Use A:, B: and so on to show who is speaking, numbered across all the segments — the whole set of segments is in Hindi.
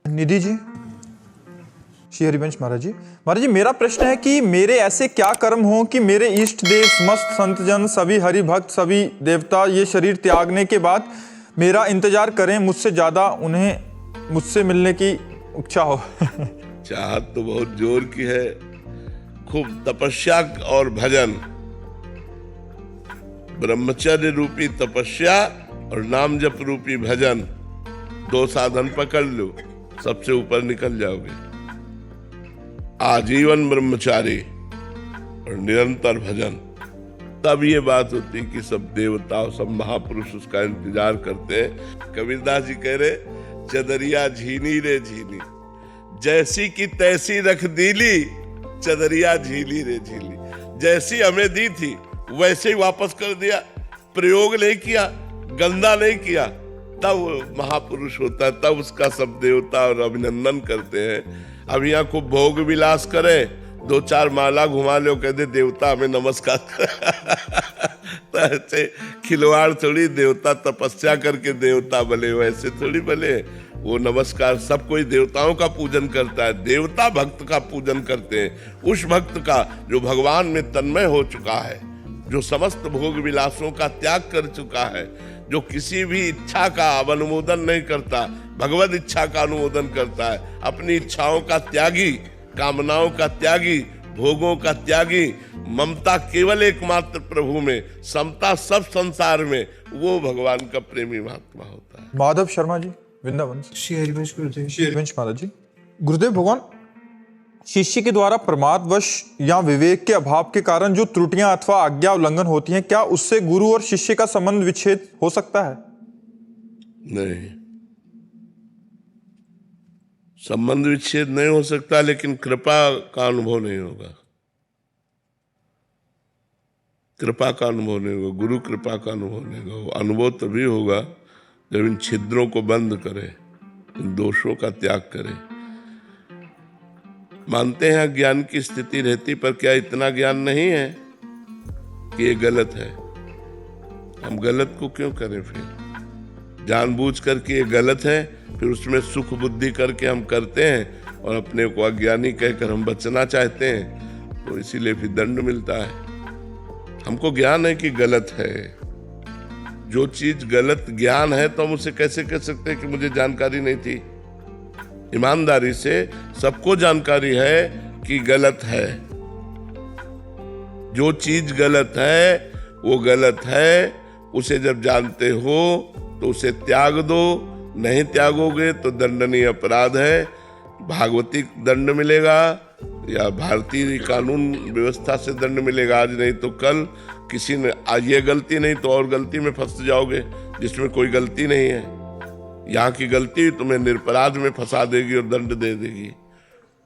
A: निधि जी, श्री हरिवंश महाराज जी। महाराज जी, मेरा प्रश्न है कि मेरे ऐसे क्या कर्म हों कि मेरे इष्ट देव, समस्त संतजन, सभी हरि भक्त, सभी देवता ये शरीर त्यागने के बाद मेरा इंतजार करें, मुझसे ज्यादा उन्हें मुझसे मिलने की इच्छा हो।
B: चाहत तो बहुत जोर की है। खूब तपस्या और भजन, ब्रह्मचर्य रूपी तपस्या और नाम जप रूपी भजन, 2 साधन पकड़ लो, सबसे ऊपर निकल जाओगे। आजीवन ब्रह्मचारी और निरंतर भजन, तब ये बात होती कि सब देवता और सब महापुरुष उसका इंतजार करते हैं। कबीरदास जी कह रहे, चदरिया झीनी रे झीनी, जैसी की तैसी रख दीली, चदरिया झीली रे झीली। जैसी हमें दी थी वैसे ही वापस कर दिया, प्रयोग नहीं किया, गंदा नहीं किया, तब महापुरुष होता है, तब उसका सब देवता और अभिनंदन करते हैं। अब यहाँ को भोग विलास करे, 2-4 माला घुमा लो, कहते देवता हमें नमस्कार तो ऐसे खिलवाड़ थोड़ी, देवता तपस्या करके देवता बने, वैसे थोड़ी बने। वो नमस्कार, सब कोई देवताओं का पूजन करता है, देवता भक्त का पूजन करते हैं, उस भक्त का जो भगवान में तन्मय हो चुका है, जो समस्त भोग विलासों का त्याग कर चुका है, जो किसी भी इच्छा का अनुमोदन नहीं करता, भगवत इच्छा का अनुमोदन करता है, अपनी इच्छाओं का त्यागी, कामनाओं का त्यागी, भोगों का त्यागी, ममता केवल एकमात्र प्रभु में, समता सब संसार में, वो भगवान का प्रेमी महात्मा होता है।
A: माधव शर्मा जी, वृंदावन।
C: श्री हरिवंश गुरुदेव।
A: श्री हरिवंश महाराज जी। गुरुदेव भगवान, शिष्य के द्वारा प्रमादवश या विवेक के अभाव के कारण जो त्रुटियां अथवा आज्ञा उल्लंघन होती हैं, क्या उससे गुरु और शिष्य का संबंध विच्छेद हो सकता है?
B: नहीं, संबंध विच्छेद नहीं हो सकता, लेकिन कृपा का अनुभव नहीं होगा। कृपा का अनुभव नहीं होगा, गुरु कृपा का अनुभव नहीं होगा। वो अनुभव तभी होगा जब इन छिद्रों को बंद करे, इन दोषों का त्याग करे। मानते हैं ज्ञान की स्थिति रहती, पर क्या इतना ज्ञान नहीं है कि ये गलत है? हम गलत को क्यों करें? फिर जानबूझ करके ये गलत है, फिर उसमें सुख बुद्धि करके हम करते हैं और अपने को अज्ञानी कहकर हम बचना चाहते हैं, तो इसीलिए फिर दंड मिलता है। हमको ज्ञान है कि गलत है। जो चीज गलत ज्ञान है तो हम उसे कैसे कह सकते हैं कि मुझे जानकारी नहीं थी? ईमानदारी से सबको जानकारी है कि गलत है। जो चीज गलत है वो गलत है, उसे जब जानते हो तो उसे त्याग दो। नहीं त्यागोगे तो दंडनीय अपराध है, भागवती दंड मिलेगा या भारतीय कानून व्यवस्था से दंड मिलेगा, आज नहीं तो कल। किसी ने आज ये गलती नहीं तो और गलती में फंस जाओगे जिसमें कोई गलती नहीं है। यहाँ की गलती तुम्हें निरपराध में फंसा देगी और दंड दे देगी।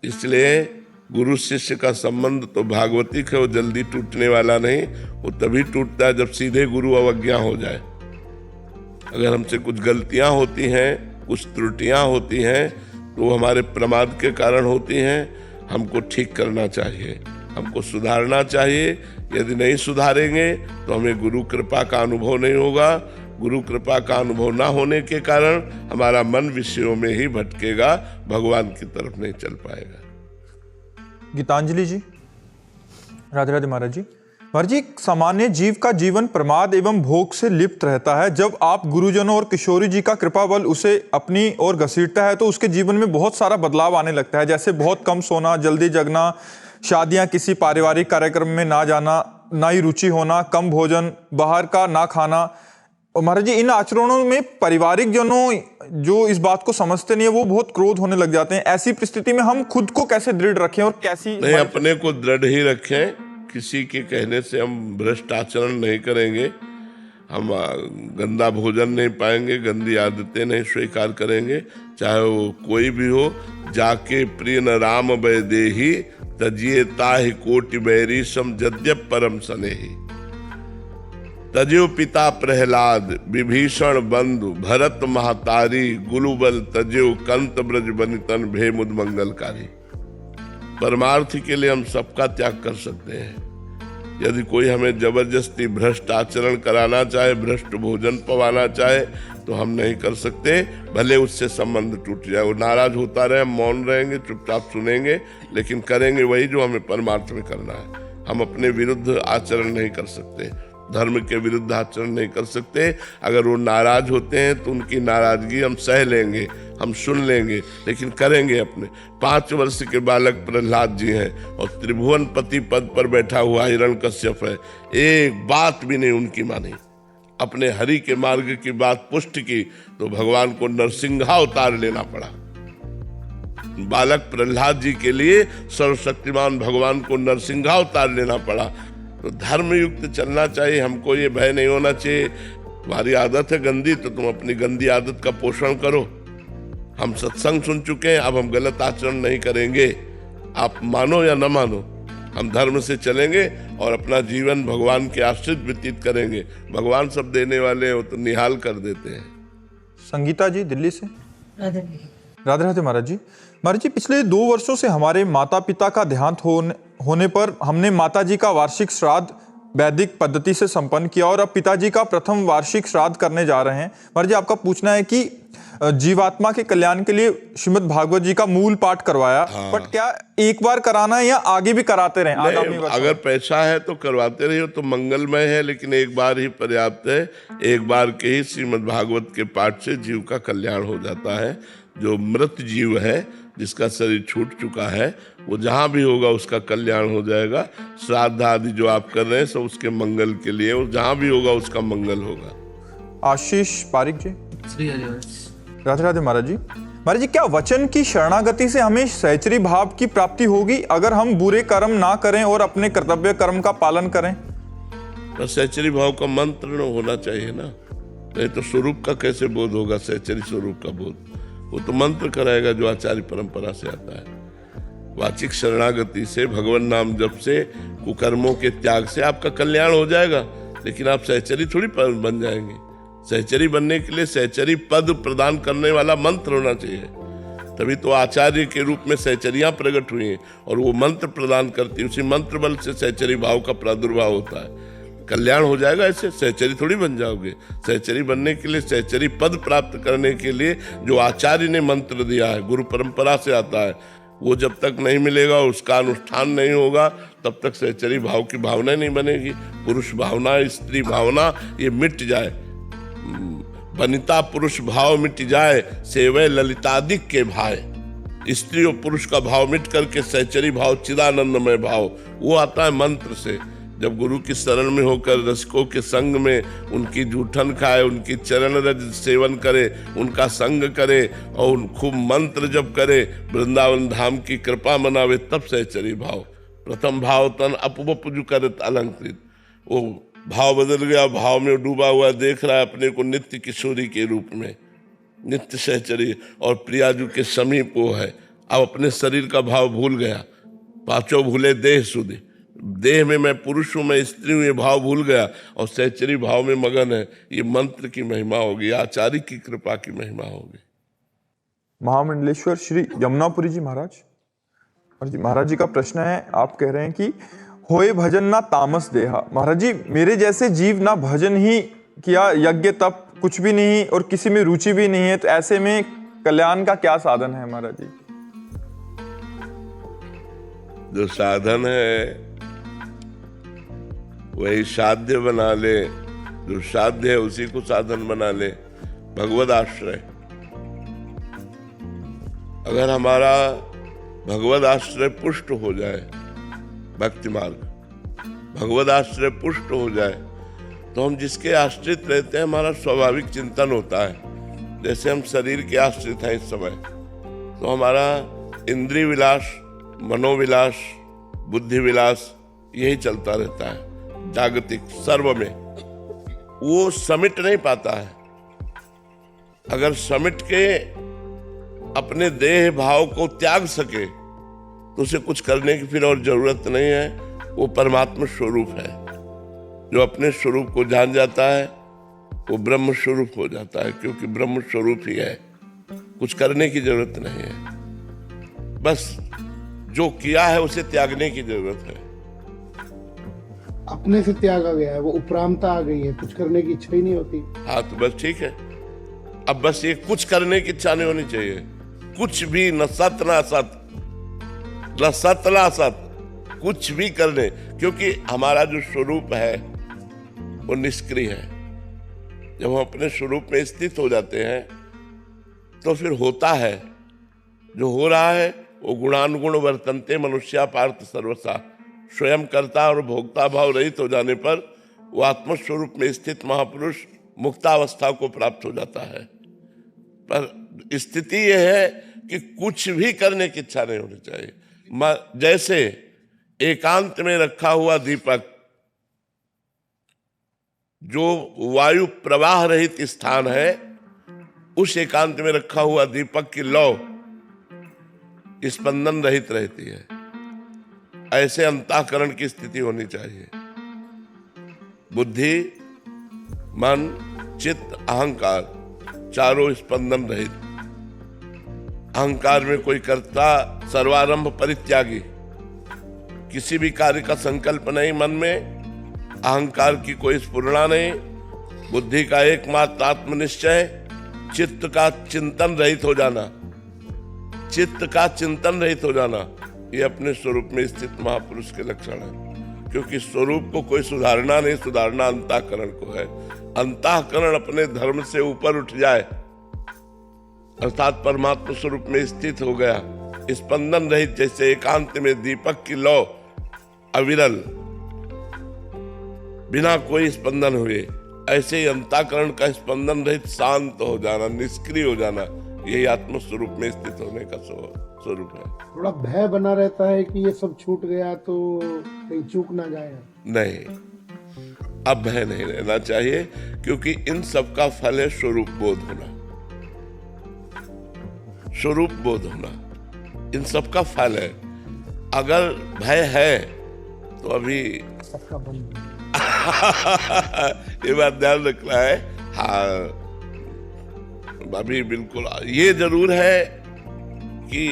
B: इसलिए गुरु शिष्य का संबंध तो भागवतिक है, वो जल्दी टूटने वाला नहीं। वो तभी टूटता है जब सीधे गुरु अवज्ञा हो जाए। अगर हमसे कुछ गलतियां होती हैं, कुछ त्रुटियां होती हैं, तो वो हमारे प्रमाद के कारण होती हैं। हमको ठीक करना चाहिए, हमको सुधारना चाहिए। यदि नहीं सुधारेंगे तो हमें गुरु कृपा का अनुभव नहीं होगा। गुरु कृपा का अनुभव ना होने के कारण हमारा मन विषयों में ही भटकेगा, भगवान की तरफ नहीं चल पाएगा।
A: गीतांजलि जी, राधे राधे महाराज जी। महाराज जी, सामान्य जीव का जीवन प्रमाद एवं भोग से लिप्त रहता है। जब आप गुरुजनों और किशोरी जी का कृपा बल उसे अपनी ओर घसीटता है तो उसके जीवन में बहुत सारा बदलाव आने लगता है, जैसे बहुत कम सोना, जल्दी जगना, शादियां, किसी पारिवारिक कार्यक्रम में ना जाना, ना ही रुचि होना, कम भोजन, बाहर का ना खाना। और महाराज जी, इन आचरणों में पारिवारिक जनों जो इस बात को समझते नहीं है, वो बहुत क्रोध होने लग जाते हैं। ऐसी परिस्थिति में हम खुद को कैसे दृढ़ रखें और कैसी
B: नहीं, अपने को दृढ़ ही रखें। किसी के कहने से हम भ्रष्ट आचरण नहीं करेंगे, हम गंदा भोजन नहीं पाएंगे, गंदी आदतें नहीं स्वीकार करेंगे, चाहे वो कोई भी हो। जाके प्रिय न राम बै देही, तजिए ताहि कोटि बैरी सम जद्यप परम स्नेही। तजियो पिता प्रहलाद, विभीषण बंधु, भरत महतारी, गुरुबल तजियो कंत ब्रज बनितन भे मुद मंगलकारी। परमार्थ के लिए हम सबका त्याग कर सकते हैं, यदि कोई हमें जबरदस्ती भ्रष्ट आचरण कराना चाहे, भ्रष्ट भोजन पवाना चाहे, तो हम नहीं कर सकते, भले उससे संबंध टूट जाए। वो नाराज होता रहे, हम मौन रहेंगे, चुपचाप सुनेंगे, लेकिन करेंगे वही जो हमें परमार्थ में करना है। हम अपने विरुद्ध आचरण नहीं कर सकते, धर्म के विरुद्ध आचरण नहीं कर सकते। अगर वो नाराज होते हैं तो उनकी नाराजगी हम सह लेंगे, हम सुन लेंगे, लेकिन करेंगे अपने। 5 वर्ष के बालक प्रहलाद जी हैं और त्रिभुवन पति पद पर बैठा हुआ हिरण्यकश्यप है, एक बात भी नहीं उनकी मानी, अपने हरि के मार्ग की बात पुष्ट की तो भगवान को नरसिंहावतार लेना पड़ा। बालक प्रहलाद जी के लिए सर्वशक्तिमान भगवान को नरसिंहावतार लेना पड़ा। तो धर्म युक्त चलना चाहिए, हमको ये भय नहीं होना चाहिए। तुम्हारी आदत है गंदी, तो तुम अपनी गंदी आदत का पोषण करो। हम सत्संग सुन चुके हैं, अब हम गलत आचरण नहीं करेंगे। आप मानो या न मानो, हम धर्म से चलेंगे और अपना जीवन भगवान के आश्रित व्यतीत करेंगे। भगवान सब देने वाले हैं, वो तो निहाल कर देते हैं।
A: संगीता जी दिल्ली से। राधे राधे महाराज जी। महाराज जी, पिछले 2 वर्षों से हमारे माता पिता का देहांत होने पर हमने माता जी का वार्षिक श्राद्ध वैदिक पद्धति से संपन्न किया और अब पिताजी का प्रथम वार्षिक श्राद्ध करने जा रहे हैं। महाराज जी, आपका पूछना है कि जीवात्मा के कल्याण के लिए श्रीमद् भागवत जी का मूल पाठ करवाया, बट क्या एक बार कराना है या आगे भी कराते रहें आगामी वर्ष?
B: अगर पैसा है तो करवाते रहिए, तो मंगलमय है, लेकिन एक बार ही पर्याप्त है। एक बार के ही श्रीमद् भागवत के पाठ से जीव का कल्याण हो जाता है। जो मृत जीव है, जिसका शरीर छूट चुका है, वो जहाँ भी होगा उसका कल्याण हो जाएगा। श्राद्ध आदि जो आप कर रहे हैं सब उसके मंगल के लिए, वो जहाँ भी होगा उसका मंगल होगा।
A: आशीष पारिक जी। राधे राधे महाराज जी। महाराज जी, क्या वचन की शरणागति से हमें सहचरी भाव की प्राप्ति होगी अगर हम बुरे कर्म ना करें और अपने कर्तव्य कर्म का पालन करें?
B: तो सहचरी भाव का मंत्र होना चाहिए ना, नहीं तो स्वरूप का कैसे बोध होगा? सहचरी स्वरूप का बोध वो तो मंत्र कराएगा जो आचार्य परंपरा से आता है। वाचिक शरणागति से, भगवान नाम जप से, कुकर्मों के त्याग से आपका कल्याण हो जाएगा, लेकिन आप सहचरी थोड़ी बन जाएंगे। सहचरी बनने के लिए सहचरी पद प्रदान करने वाला मंत्र होना चाहिए, तभी तो आचार्य के रूप में सहचरियां प्रकट हुई हैं और वो मंत्र प्रदान करती है। उसी मंत्र बल से सहचरी भाव का प्रादुर्भाव होता है। कल्याण हो जाएगा, ऐसे सहचरी थोड़ी बन जाओगे। सहचरी बनने के लिए, सहचरी पद प्राप्त करने के लिए जो आचार्य ने मंत्र दिया है, गुरु परंपरा से आता है, वो जब तक नहीं मिलेगा, उसका अनुष्ठान नहीं होगा, तब तक सहचरी भाव की भावना नहीं बनेगी। पुरुष भावना, स्त्री भावना ये मिट जाए, वनिता पुरुष भाव मिट जाए, सेवै ललितादिक के भाई। स्त्री और पुरुष का भाव मिट करके सहचरी भाव, चिदानंदमय भाव, वो आता है मंत्र से। जब गुरु की शरण में होकर रसिकों के संग में उनकी जूठन खाए, उनकी चरण रज सेवन करे, उनका संग करे और खूब मंत्र जप करे, वृंदावन धाम की कृपा मनावे, तब सहचरी भाव। प्रथम भाव तन अपवपुजु करत अलंकृत, वो भाव बदल गया, भाव में डूबा हुआ देख रहा है अपने को नित्य किशोरी के रूप में, नित्य सहचरी और प्रियाजू के समीप वो है। अब अपने शरीर का भाव भूल गया, पांचों भूले देह सुधि, देह में मैं पुरुष हूं, मैं स्त्री हूं, ये भाव भूल गया और सहचरी भाव में मगन है। ये मंत्र की महिमा होगी, आचार्य की कृपा की महिमा होगी।
A: महामंडलेश्वर श्री यमुनापुरी जी महाराज। और जी महाराज जी का प्रश्न है, आप कह रहे हैं कि होए भजन ना तामस देहा। महाराज जी, मेरे जैसे जीव ना भजन ही किया, यज्ञ तप कुछ भी नहीं और किसी में रुचि भी नहीं है, तो ऐसे में कल्याण का क्या साधन है महाराज जी?
B: जो साधन है वही साध्य बना ले, जो साध्य है उसी को साधन बना ले। भगवद आश्रय, अगर हमारा भगवद आश्रय पुष्ट हो जाए, भक्ति मार्ग भगवद आश्रय पुष्ट हो जाए, तो हम जिसके आश्रित रहते हैं हमारा स्वाभाविक चिंतन होता है। जैसे हम शरीर के आश्रित हैं इस समय, तो हमारा इंद्रिय विलास, मनोविलास, बुद्धि विलास यही चलता रहता है। जागतिक सर्व में वो समिट नहीं पाता है। अगर समिट के अपने देह भाव को त्याग सके तो उसे कुछ करने की फिर और जरूरत नहीं है। वो परमात्मा स्वरूप है। जो अपने स्वरूप को जान जाता है वो ब्रह्म स्वरूप हो जाता है, क्योंकि ब्रह्म स्वरूप ही है। कुछ करने की जरूरत नहीं है, बस जो किया है उसे त्यागने की जरूरत है।
C: अपने से त्याग आ गया है, वो उपरामता आ गई है, कुछ करने की इच्छा ही नहीं होती।
B: हाँ तो बस ठीक है। अब बस ये कुछ करने की इच्छा नहीं होनी चाहिए, कुछ भी, न सत न असत, न सत न असत, कुछ भी करने, क्योंकि हमारा जो स्वरूप है वो निष्क्रिय है। जब हम अपने स्वरूप में स्थित हो जाते हैं तो फिर होता है, जो हो रहा है वो गुणानुगुण वर्तन्ते मनुष्या पार्थ सर्वसा, स्वयं करता और भोक्ता भाव रहित हो जाने पर वो आत्मस्वरूप में स्थित महापुरुष मुक्तावस्था को प्राप्त हो जाता है। पर स्थिति यह है कि कुछ भी करने की इच्छा नहीं होनी चाहिए। जैसे एकांत में रखा हुआ दीपक, जो वायु प्रवाह रहित स्थान है, उस एकांत में रखा हुआ दीपक की लौ स्पंदन रहित रहती है। ऐसे अंतःकरण की स्थिति होनी चाहिए। बुद्धि, मन, चित्त, अहंकार, चारों स्पंदन रहित। अहंकार में कोई कर्ता, सर्वारंभ परित्यागी, किसी भी कार्य का संकल्प नहीं मन में, अहंकार की कोई स्फुरणा नहीं, बुद्धि का एकमात्र आत्मनिश्चय, चित्त का चिंतन रहित हो जाना, चित्त का चिंतन रहित हो जाना, ये अपने स्वरूप में स्थित महापुरुष के लक्षण है। क्योंकि स्वरूप को कोई सुधारना नहीं, सुधारना अंतःकरण को है। अंतःकरण अपने धर्म से ऊपर उठ जाए, अर्थात परमात्मा स्वरूप में स्थित हो गया, स्पंदन रहित, जैसे एकांत में दीपक की लौ अविरल, बिना कोई स्पंदन हुए, ऐसे ही अंतःकरण का स्पंदन रहित शांत हो जाना, निष्क्रिय हो जाना, यही आत्म स्वरूप में स्थित होने का स्वरूप है।
C: थोड़ा भय बना रहता है कि ये सब छूट गया तो कहीं चूक ना जाए। नहीं,
B: अब भय नहीं रहना चाहिए, क्योंकि इन सब का फल है स्वरूप बोध होना। स्वरूप बोध होना इन सब का फल है। अगर भय है तो अभी
C: सबका बंद
B: ये बात ध्यान रखना है। हाँ, अभी बिल्कुल ये जरूर है कि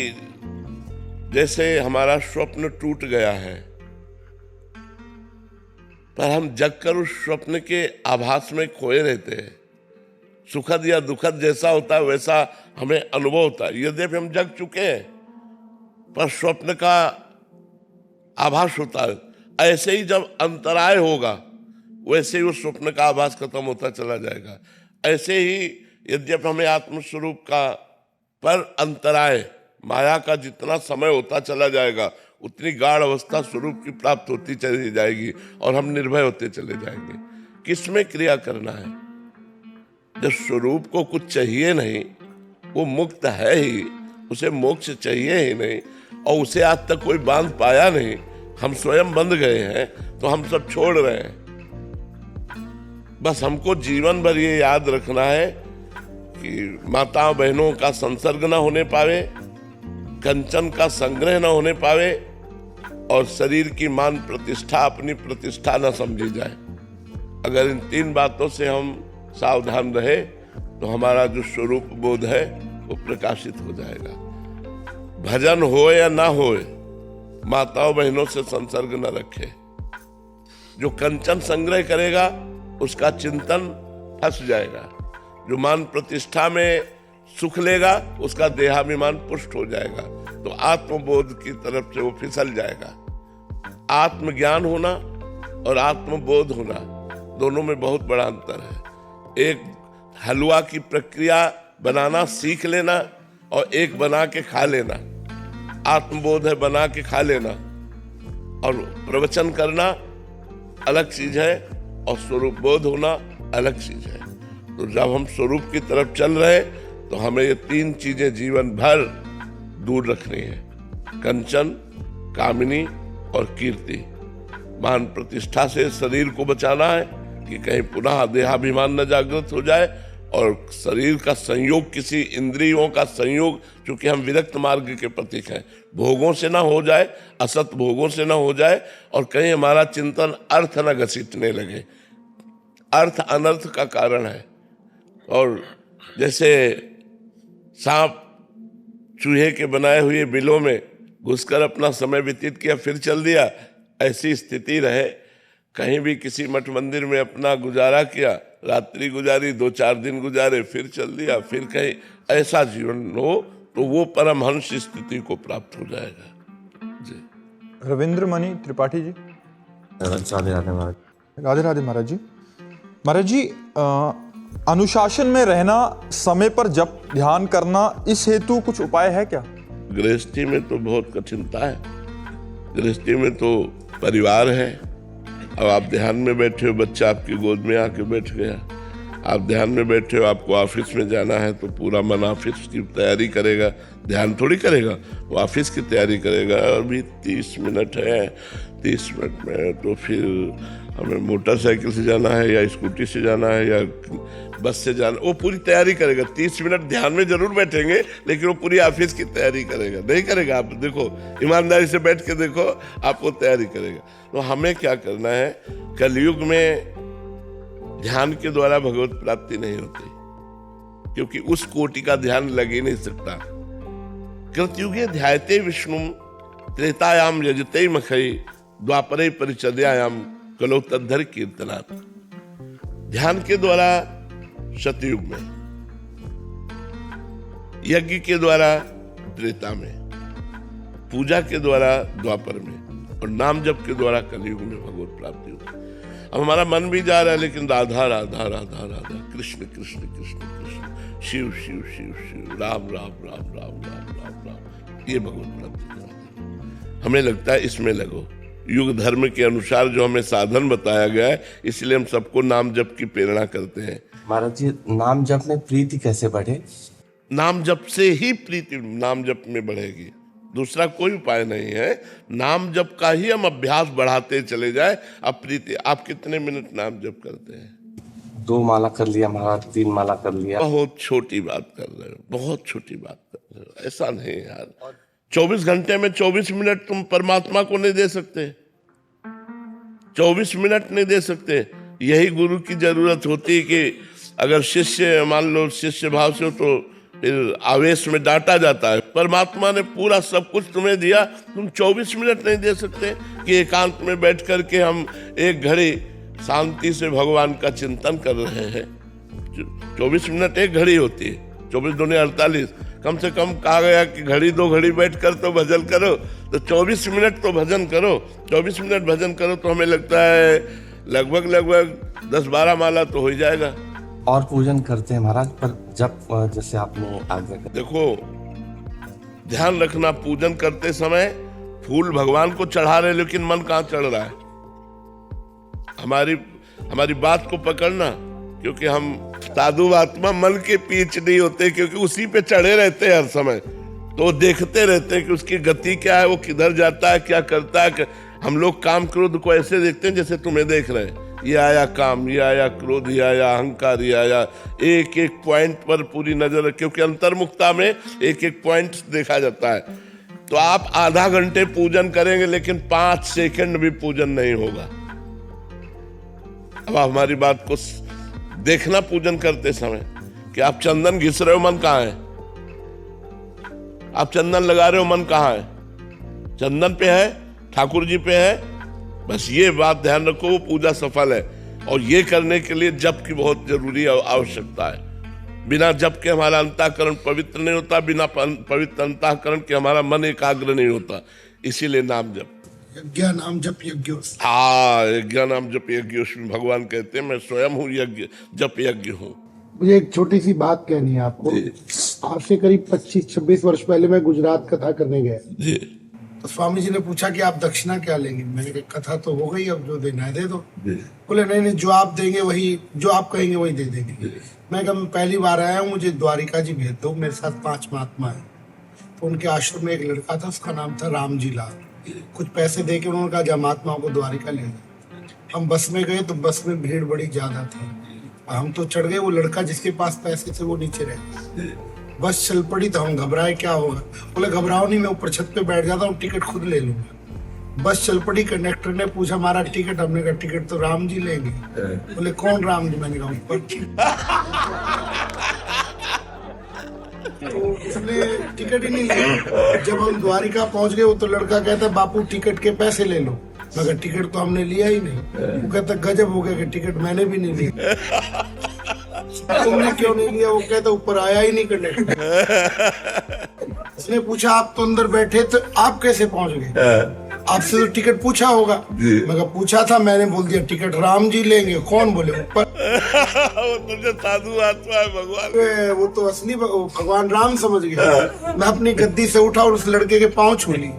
B: जैसे हमारा स्वप्न टूट गया है, पर हम जगकर उस स्वप्न के आभास में खोए रहते हैं। सुखद या दुखद जैसा होता है वैसा हमें अनुभव होता है। यद्यपि हम जग चुके हैं, पर स्वप्न का आभास होता है। ऐसे ही जब अंतराय होगा, वैसे ही उस स्वप्न का आभास खत्म होता चला जाएगा। ऐसे ही यद्यपि हमें आत्मस्वरूप का पर अंतराय, माया का जितना समय होता चला जाएगा, उतनी गाढ़ अवस्था स्वरूप की प्राप्त होती चली जाएगी और हम निर्भय होते चले जाएंगे। किसमें क्रिया करना है? जब स्वरूप को कुछ चाहिए नहीं, वो मुक्त है ही, उसे मोक्ष चाहिए ही नहीं, और उसे आज तक कोई बांध पाया नहीं, हम स्वयं बंध गए हैं, तो हम सब छोड़ रहे हैं। बस हमको जीवन भर ये याद रखना है कि माता बहनों का संसर्ग न होने पावे, कंचन का संग्रह न होने पावे, और शरीर की मान प्रतिष्ठा अपनी प्रतिष्ठा न समझी जाए। अगर इन तीन बातों से हम सावधान रहे तो हमारा जो स्वरूप बोध है वो प्रकाशित हो जाएगा। भजन हो या ना हो, माताओं बहनों से संसर्ग न रखे। जो कंचन संग्रह करेगा उसका चिंतन फंस जाएगा। जो मान प्रतिष्ठा में सुख लेगा उसका देहाभिमान पुष्ट हो जाएगा, तो आत्मबोध की तरफ से वो फिसल जाएगा। आत्मज्ञान होना और आत्मबोध होना दोनों में बहुत बड़ा अंतर है। एक हलवा की प्रक्रिया बनाना सीख लेना और एक बना के खा लेना। आत्मबोध है बना के खा लेना, और प्रवचन करना अलग चीज है और स्वरूप बोध होना अलग चीज है। तो जब हम स्वरूप की तरफ चल रहे तो हमें ये तीन चीजें जीवन भर दूर रखनी है। कंचन, कामिनी और कीर्ति। मान प्रतिष्ठा से शरीर को बचाना है कि कहीं पुनः देहाभिमान न जागृत हो जाए, और शरीर का संयोग, किसी इंद्रियों का संयोग, चूंकि हम विरक्त मार्ग के प्रतीक हैं, भोगों से ना हो जाए, असत भोगों से ना हो जाए, और कहीं हमारा चिंतन अर्थ न घसीटने लगे। अर्थ अनर्थ का कारण है। और जैसे सांप चूहे के बनाए हुए बिलों में घुसकर अपना समय व्यतीत किया, फिर चल दिया, ऐसी स्थिति रहे कहीं भी किसी मठ मंदिर में अपना गुजारा किया, रात्रि गुजारी, 2-4 दिन गुजारे, फिर चल दिया, फिर कहीं, ऐसा जीवन हो तो वो परमहंस स्थिति को प्राप्त हो जाएगा जी।
A: रविंद्र मणि त्रिपाठी जी।
D: राधे राधे महाराज।
A: राधे राधे महाराज जी। महाराज जी, अनुशासन में रहना, समय पर जप ध्यान करना, इस हेतु कुछ उपाय है क्या?
B: गृहस्थी में तो बहुत कठिनता है। गृहस्थी में तो परिवार है। अब आप ध्यान में बैठे हो, बच्चा आपकी गोद में आके बैठ गया, आप ध्यान में बैठे हो, आपको ऑफिस में जाना है तो पूरा मन ऑफिस की तैयारी करेगा, ध्यान थोड़ी करेगा, वो ऑफिस की तैयारी करेगा। अभी 30 मिनट है, 30 मिनट में तो फिर हमें मोटरसाइकिल से जाना है या स्कूटी से जाना है या बस से जाना, वो पूरी तैयारी करेगा। 30 मिनट ध्यान में जरूर बैठेंगे, लेकिन वो पूरी ऑफिस की तैयारी करेगा, नहीं करेगा। आप देखो, ईमानदारी से बैठ के देखो, आप वो तैयारी करेगा। तो हमें क्या करना है, कलयुग में ध्यान के द्वारा भगवत प्राप्ति नहीं होती, क्योंकि उस कोटि का ध्यान लग ही नहीं सकता। कृतयुगे ध्यायते विष्णु, त्रेतायाम यजते मखई, द्वापरे परिचर्यायाम कलो तद्धर कीर्तनात्। ध्यान के द्वारा सतयुग में, यज्ञ के द्वारा त्रेता में, पूजा के द्वारा द्वापर में, और नाम जप के द्वारा कलयुग में भगवत प्राप्ति होती है। अब हमारा मन भी जा रहा है, लेकिन राधा राधा राधा राधा, कृष्ण कृष्ण कृष्ण कृष्ण, शिव शिव शिव शिव, राम राम राम राम राम राम राम, ये भगवत प्राप्ति। हमें लगता है इसमें लगो। युग धर्म के अनुसार जो हमें साधन बताया गया है, इसलिए हम सबको नाम जप की प्रेरणा करते हैं।
D: महाराज जी, नाम जप में प्रीति कैसे बढ़े?
B: नाम जप से ही प्रीति नाम जप में बढ़ेगी, दूसरा कोई उपाय नहीं है। नाम जप का ही हम अभ्यास बढ़ाते चले जाए। अब प्रीति, आप कितने मिनट नाम जप करते हैं?
D: 2 माला कर लिया महाराज, 3 माला कर लिया।
B: बहुत छोटी बात कर रहे हो, बहुत छोटी बात कर रहे हो, ऐसा नहीं यार। 24 घंटे में 24 मिनट तुम परमात्मा को नहीं दे सकते, 24 मिनट नहीं दे सकते। यही गुरु की जरूरत होती है कि अगर शिष्य, मान लो शिष्य भाव से हो तो फिर आवेश में डांटा जाता है। परमात्मा ने पूरा सब कुछ तुम्हें दिया, तुम 24 मिनट नहीं दे सकते कि एकांत में बैठ करके हम एक घड़ी शांति से भगवान का चिंतन कर रहे हैं। 24 मिनट एक घड़ी होती है, 24 दूनी 48। कम से कम कहा गया कि घड़ी 2 घड़ी बैठ कर तो भजन करो, तो 24 मिनट तो भजन करो। 24 मिनट भजन करो तो हमें लगता है लगभग 10-12 माला तो हो जाएगा।
D: और पूजन करते हैं महाराज, पर जब जैसे आपने आगे
B: देखो, ध्यान रखना, पूजन करते समय फूल भगवान को चढ़ा रहे, लेकिन मन कहाँ चढ़ रहा है। हमारी बात को पकड़ना, क्योंकि हम साधु आत्मा मन के पीछ नहीं होते, क्योंकि उसी पे चढ़े रहते हैं हर समय। तो देखते रहते हैं कि उसकी गति क्या है, वो किधर जाता है, क्या करता है। हम लोग काम क्रोध को ऐसे देखते हैं जैसे तुम्हें देख रहे हैं। ये आया काम, ये आया क्रोध, ये आया अहंकार, ये आया, एक एक पॉइंट पर पूरी नजर, क्योंकि अंतर्मुखता में एक एक पॉइंट देखा जाता है। तो आप आधा घंटे पूजन करेंगे, लेकिन 5 सेकंड भी पूजन नहीं होगा। अब हमारी बात को देखना पूजन करते समय कि आप चंदन घिस रहे हो, मन कहाँ है? आप चंदन लगा रहे हो, मन कहाँ है? चंदन पे है, ठाकुर जी पे है। बस ये बात ध्यान रखो, वो पूजा सफल है। और ये करने के लिए जप की बहुत जरूरी आवश्यकता है। बिना जप के हमारा अंतःकरण पवित्र नहीं होता, बिना पवित्र अंतःकरण के हमारा मन एकाग्र नहीं होता। इसीलिए नाम जप,
C: यज्ञ नाम जप यज्ञ।
B: हाँ, यज्ञ नाम जप यज्ञ, उसमें भगवान कहते हैं मैं स्वयं हूँ यज्ञ, जप यज्ञ हूँ।
C: मुझे एक छोटी सी बात कहनी है आपको। आपसे करीब 25-26 वर्ष पहले मैं गुजरात कथा करने गया
B: जी।
C: तो स्वामी जी ने पूछा कि आप दक्षिणा क्या लेंगे। मैंने कहा कथा तो हो गई, अब जो देना है दे दो। बोले नहीं नहीं, जो आप देंगे वही, जो आप कहेंगे वही दे देंगे। मैं कहा मैं पहली बार आया हूँ, मुझे द्वारिका जी भेज दो, मेरे साथ 5 महात्मा है। तो उनके आश्रम में एक लड़का था, उसका नाम था राम जी लाल। कुछ पैसे दे के उन्होंने कहा जा महात्माओं को द्वारिका ले गए। हम बस में गए तो बस में भीड़ बड़ी ज्यादा थी, हम तो चढ़ गए, वो लड़का जिसके पास पैसे थे वो नीचे रह गया। बस चल पड़ी तो हम घबराए, क्या होगा। बोले घबराओ नहीं, मैं ऊपर छत पे बैठ जाता हूँ, टिकट खुद ले लूंगा। बस चल पड़ी, कंडक्टर ने पूछा हमारा टिकट, हमने कहा टिकट तो राम जी लेंगे। बोले कौन राम जी? मैंने कहा ऊपर। तो उसने टिकट ही नहीं लिया। जब हम द्वारिका पहुंच गए, वो तो लड़का कहता बापू टिकट के पैसे ले लो। मगर टिकट तो हमने लिया ही नहीं। वो कहता गजब हो गया कि टिकट मैंने भी नहीं लिया। तुमने क्यों नहीं लिया? वो कहता ऊपर आया ही नहीं कंडक्टर। उसने पूछा आप तो अंदर बैठे तो आप कैसे पहुंच गए? आपसे तो टिकट पूछा होगा। मगर पूछा था, मैंने बोल दिया टिकट राम जी लेंगे। कौन बोले ऊपर?
B: वो तो जो साधु आत्मा है भगवान,
C: वो तो असली भगवान राम समझ गया। मैं अपनी गद्दी से उठा और उस लड़के के पाँव छू ली।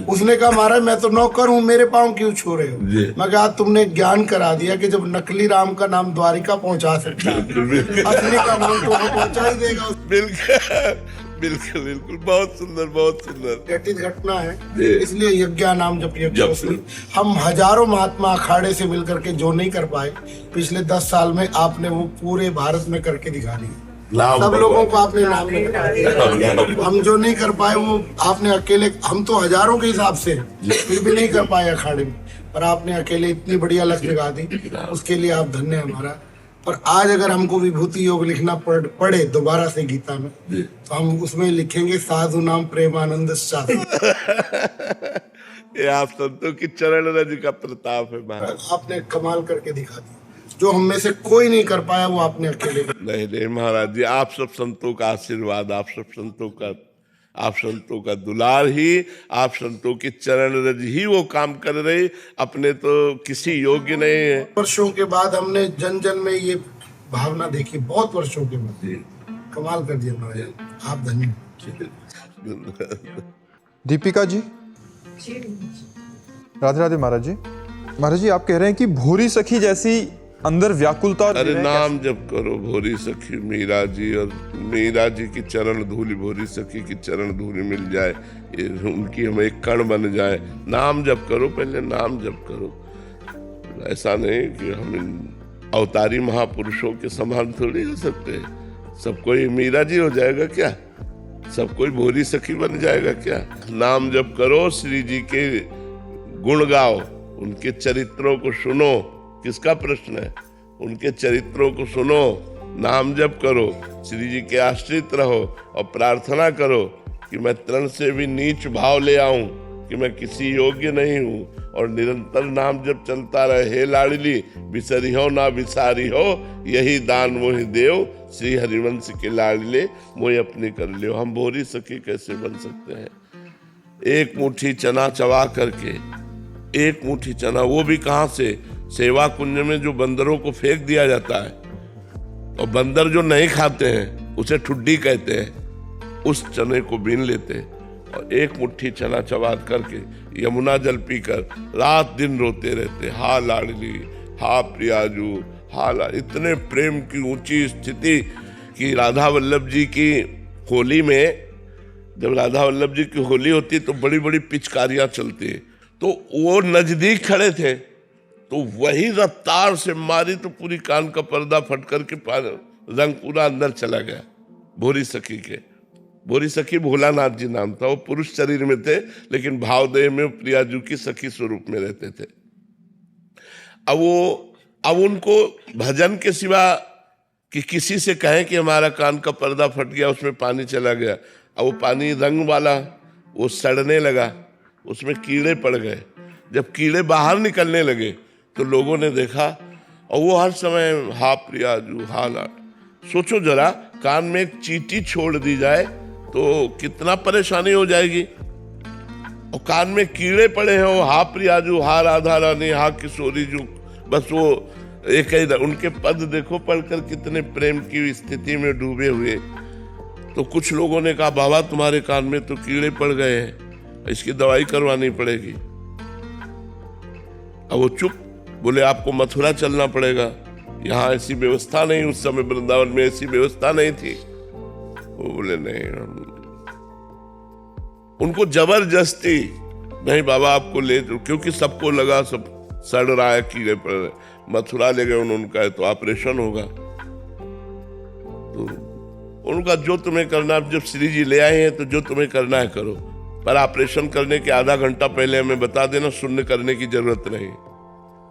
C: उसने कहा महाराज मैं तो नौकर हूँ, मेरे पाँव क्यों छू रहे हो? मैं कहा तुमने ज्ञान करा दिया कि जब नकली राम का नाम द्वारिका पहुंचा सकता है, असली का नाम तो वो पहुंचा ही देगा।
B: बिल्कुल बिल्कुल, बहुत सुंदर, बहुत सुंदर
C: घटित घटना है, इसलिए यज्ञ नाम जब हम हजारों महात्मा अखाड़े से मिलकर के जो नहीं कर पाए पिछले 10 साल में, आपने वो पूरे भारत में करके दिखा दिया। सब लोगों को आपने नाम दिया। हम जो नहीं कर पाए वो आपने अकेले, हम तो हजारों के हिसाब से फिर भी नहीं कर पाए अखाड़े में, पर आपने अकेले इतनी बढ़िया लक जगा दी, उसके लिए आप धन्य है हमारा। पर आज अगर हमको विभूति योग लिखना पड़े दोबारा से गीता में, तो हम उसमें लिखेंगे साधु नाम प्रेमानंद शास्त्री।
B: ये आप संतों की चरण रज का प्रताप है महाराज।
C: आपने कमाल करके दिखा दिया, जो हम में से कोई नहीं कर पाया वो आपने अकेले।
B: नहीं महाराज जी, आप सब संतों का आशीर्वाद, आप संतों का दुलार ही, आप संतों की चरण रज ही वो काम कर रहे, अपने तो किसी योग्य नहीं है।
C: वर्षों के बाद हमने जन जन में ये भावना देखी, बहुत वर्षों के बाद। कमाल कर दिया महाराज, आप धन्य।
A: दीपिका जी, राधे राधे महाराज जी। महाराज जी आप कह रहे हैं कि भूरी सखी जैसी अंदर व्याकुलता।
B: अरे नाम जप करो, भोरी सखी मीरा जी, और मीरा जी की चरण धूलि भोरी सखी की चरण धूलि मिल जाए, ये उनकी हमें एक कण बन जाए। नाम जप करो, पहले नाम जप करो। ऐसा नहीं कि हम इन अवतारी महापुरुषों के समान थोड़ी हो सकते। सब कोई मीरा जी हो जाएगा क्या? सब कोई भोरी सखी बन जाएगा क्या? नाम जप करो, श्री जी के गुण गाओ, उनके चरित्रों को सुनो। किसका प्रश्न है? उनके चरित्रों को सुनो, नाम जप करो, श्री जी के आश्रित रहो और प्रार्थना करो कि मैं तृण से भी नीच भाव ले आऊं, कि मैं किसी योग्य नहीं हूं, और निरंतर नाम जप चलता रहे। हे लाडली बिसरी हो ना बिसारी हो, यही दान मोहि देव, श्री हरिवंश के लाडले मोहि अपने कर लियो। हम भोरी सखी कैसे बन सकते हैं? एक मुट्ठी चना चबा करके, एक मुट्ठी चना, वो भी कहाँ से? सेवा कुंज में जो बंदरों को फेंक दिया जाता है, और बंदर जो नहीं खाते हैं उसे ठुड्डी कहते हैं, उस चने को बीन लेते हैं और एक मुट्ठी चना चबा करके यमुना जल पीकर रात दिन रोते रहते, हा लाडली, हा प्रियाजू, हा इतने प्रेम की ऊंची स्थिति कि राधा वल्लभ जी की होली में, जब राधा वल्लभ जी की होली होती तो बड़ी बड़ी पिचकारियां चलती, तो वो नजदीक खड़े थे, तो वही रफ्तार से मारी तो पूरी कान का पर्दा फट करके रंग पूरा अंदर चला गया। भोरी सखी के, भोरी सखी भोलानाथ जी नाम था। वो पुरुष शरीर में थे, लेकिन भावदेह में प्रियाजू की सखी स्वरूप में रहते थे। अब उनको भजन के सिवा कि किसी से कहें कि हमारा कान का पर्दा फट गया, उसमें पानी चला गया, अब वो पानी रंग वाला, वो सड़ने लगा, उसमें कीड़े पड़ गए। जब कीड़े बाहर निकलने लगे तो लोगों ने देखा, और वो हर समय हा प्रियाजू, हा लाड। सोचो जरा, कान में एक चींटी छोड़ दी जाए तो कितना परेशानी हो जाएगी, और कान में कीड़े पड़े हो, हा प्रियाजू, हा राधा रानी, हा किशोरी जू, बस वो एक ही। उनके पद देखो पढ़कर कितने प्रेम की स्थिति में डूबे हुए। तो कुछ लोगों ने कहा बाबा तुम्हारे कान में तो कीड़े पड़ गए हैं, इसकी दवाई करवानी पड़ेगी। अब वो चुप, बोले आपको मथुरा चलना पड़ेगा, यहाँ ऐसी व्यवस्था नहीं, उस समय वृंदावन में ऐसी व्यवस्था नहीं थी। वो बोले नहीं, उनको जबरदस्ती नहीं बाबा आपको ले, क्योंकि सबको लगा सब सड़ रहा है, कीड़े पड़ रहे। मथुरा ले गए उनका, तो ऑपरेशन होगा। तो उनका जो तुम्हें करना, जब श्री जी ले आए हैं तो जो तुम्हें करना है करो, पर ऑपरेशन करने के आधा घंटा पहले हमें बता देना, शून्य करने की जरूरत नहीं।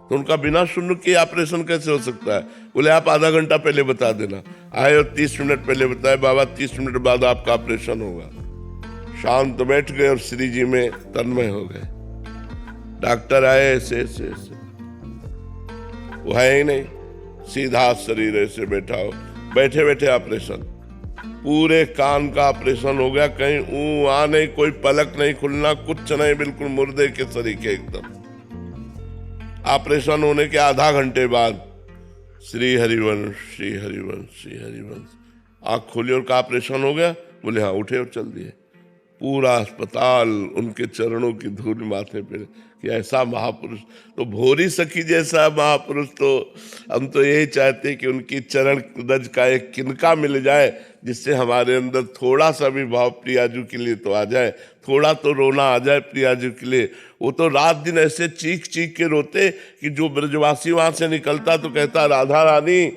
B: तो उनका बिना शून्य के ऑपरेशन कैसे हो सकता है? बोले आप आधा घंटा पहले बता देना। आए और 30 मिनट पहले बताए, बाबा 30 मिनट बाद आपका ऑपरेशन होगा। शांत बैठ गए और श्री जी में तन्मय हो गए। डॉक्टर आए ऐसे ऐसे ऐसे, वो है ही नहीं, सीधा शरीर ऐसे बैठा हो, बैठे बैठे ऑपरेशन, पूरे कान का ऑपरेशन हो गया, कहीं ऊ आ नहीं, कोई पलक नहीं खुलना, कुछ नहीं, बिल्कुल मुर्दे के तरीके एकदम। ऑपरेशन होने के आधा घंटे बाद श्री हरिवंश श्री हरिवंश श्री हरिवंश, आँख खोली और का ऑपरेशन हो गया, बोले हाँ, उठे और चल दिए। पूरा अस्पताल उनके चरणों की धूल माथे पे कि ऐसा महापुरुष, तो भोरी सखी जैसा महापुरुष, तो हम तो यही चाहते हैं कि उनकी चरण रज का एक किनका मिल जाए, जिससे हमारे अंदर थोड़ा सा भी भाव प्रियाजू के लिए तो आ जाए, थोड़ा तो रोना आ जाए प्रियाजू के लिए। वो तो रात दिन ऐसे चीख चीख के रोते कि जो ब्रजवासी वहां से निकलता तो कहता, राधा रानी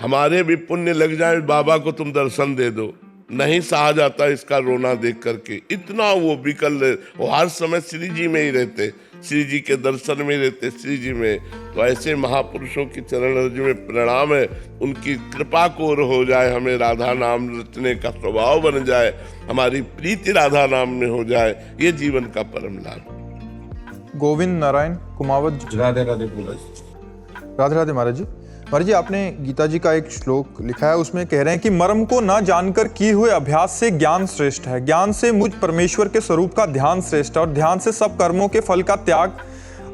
B: हमारे भी पुण्य लग जाए, बाबा को तुम दर्शन दे दो। नहीं सहा जाता इसका रोना देख करके, इतना वो विकल, वो हर समय श्री जी में ही रहते, श्री जी के दर्शन में रहते, श्री जी में। तो ऐसे महापुरुषों की चरण रज में प्रणाम है, उनकी कृपा को हो जाए, हमें राधा नाम रचने का स्वभाव बन जाए, हमारी प्रीति राधा नाम में हो जाए, ये जीवन का परम लाभ।
A: गोविंद नारायण कुमावत,
D: राधे राधे बोला।
A: राधे राधे महाराज जी। महाराज जी, आपने गीता जी का एक श्लोक लिखा है, उसमें कह रहे हैं कि मर्म को ना जानकर किए हुए अभ्यास से ज्ञान श्रेष्ठ है, ज्ञान से मुझ परमेश्वर के स्वरूप का ध्यान श्रेष्ठ है, और ध्यान से सब कर्मों के फल का त्याग,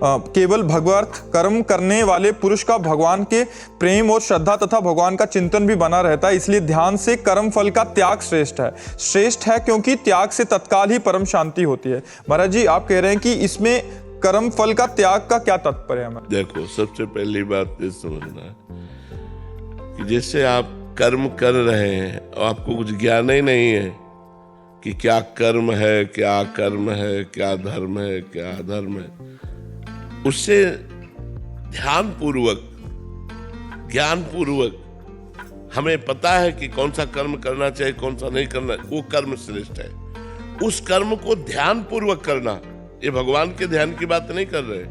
A: केवल भगवत कर्म करने वाले पुरुष का भगवान के प्रेम और श्रद्धा तथा भगवान का चिंतन भी बना रहता है, इसलिए ध्यान से कर्म फल का त्याग श्रेष्ठ है। श्रेष्ठ है क्योंकि त्याग से तत्काल ही परम शांति होती है। महाराज जी, आप कह रहे हैं कि इसमें कर्म फल का त्याग का क्या तात्पर्य है?
B: देखो, सबसे पहली बात ये समझना है कि जैसे आप कर्म कर रहे हैं और आपको कुछ ज्ञान ही नहीं है कि क्या कर्म है, क्या कर्म है, क्या धर्म है, क्या अधर्म है, उससे ध्यान पूर्वक, ज्ञान पूर्वक हमें पता है कि कौन सा कर्म करना चाहिए, कौन सा नहीं करना, वो कर्म श्रेष्ठ है। उस कर्म को ध्यान पूर्वक करना, ये भगवान के ध्यान की बात नहीं कर रहे,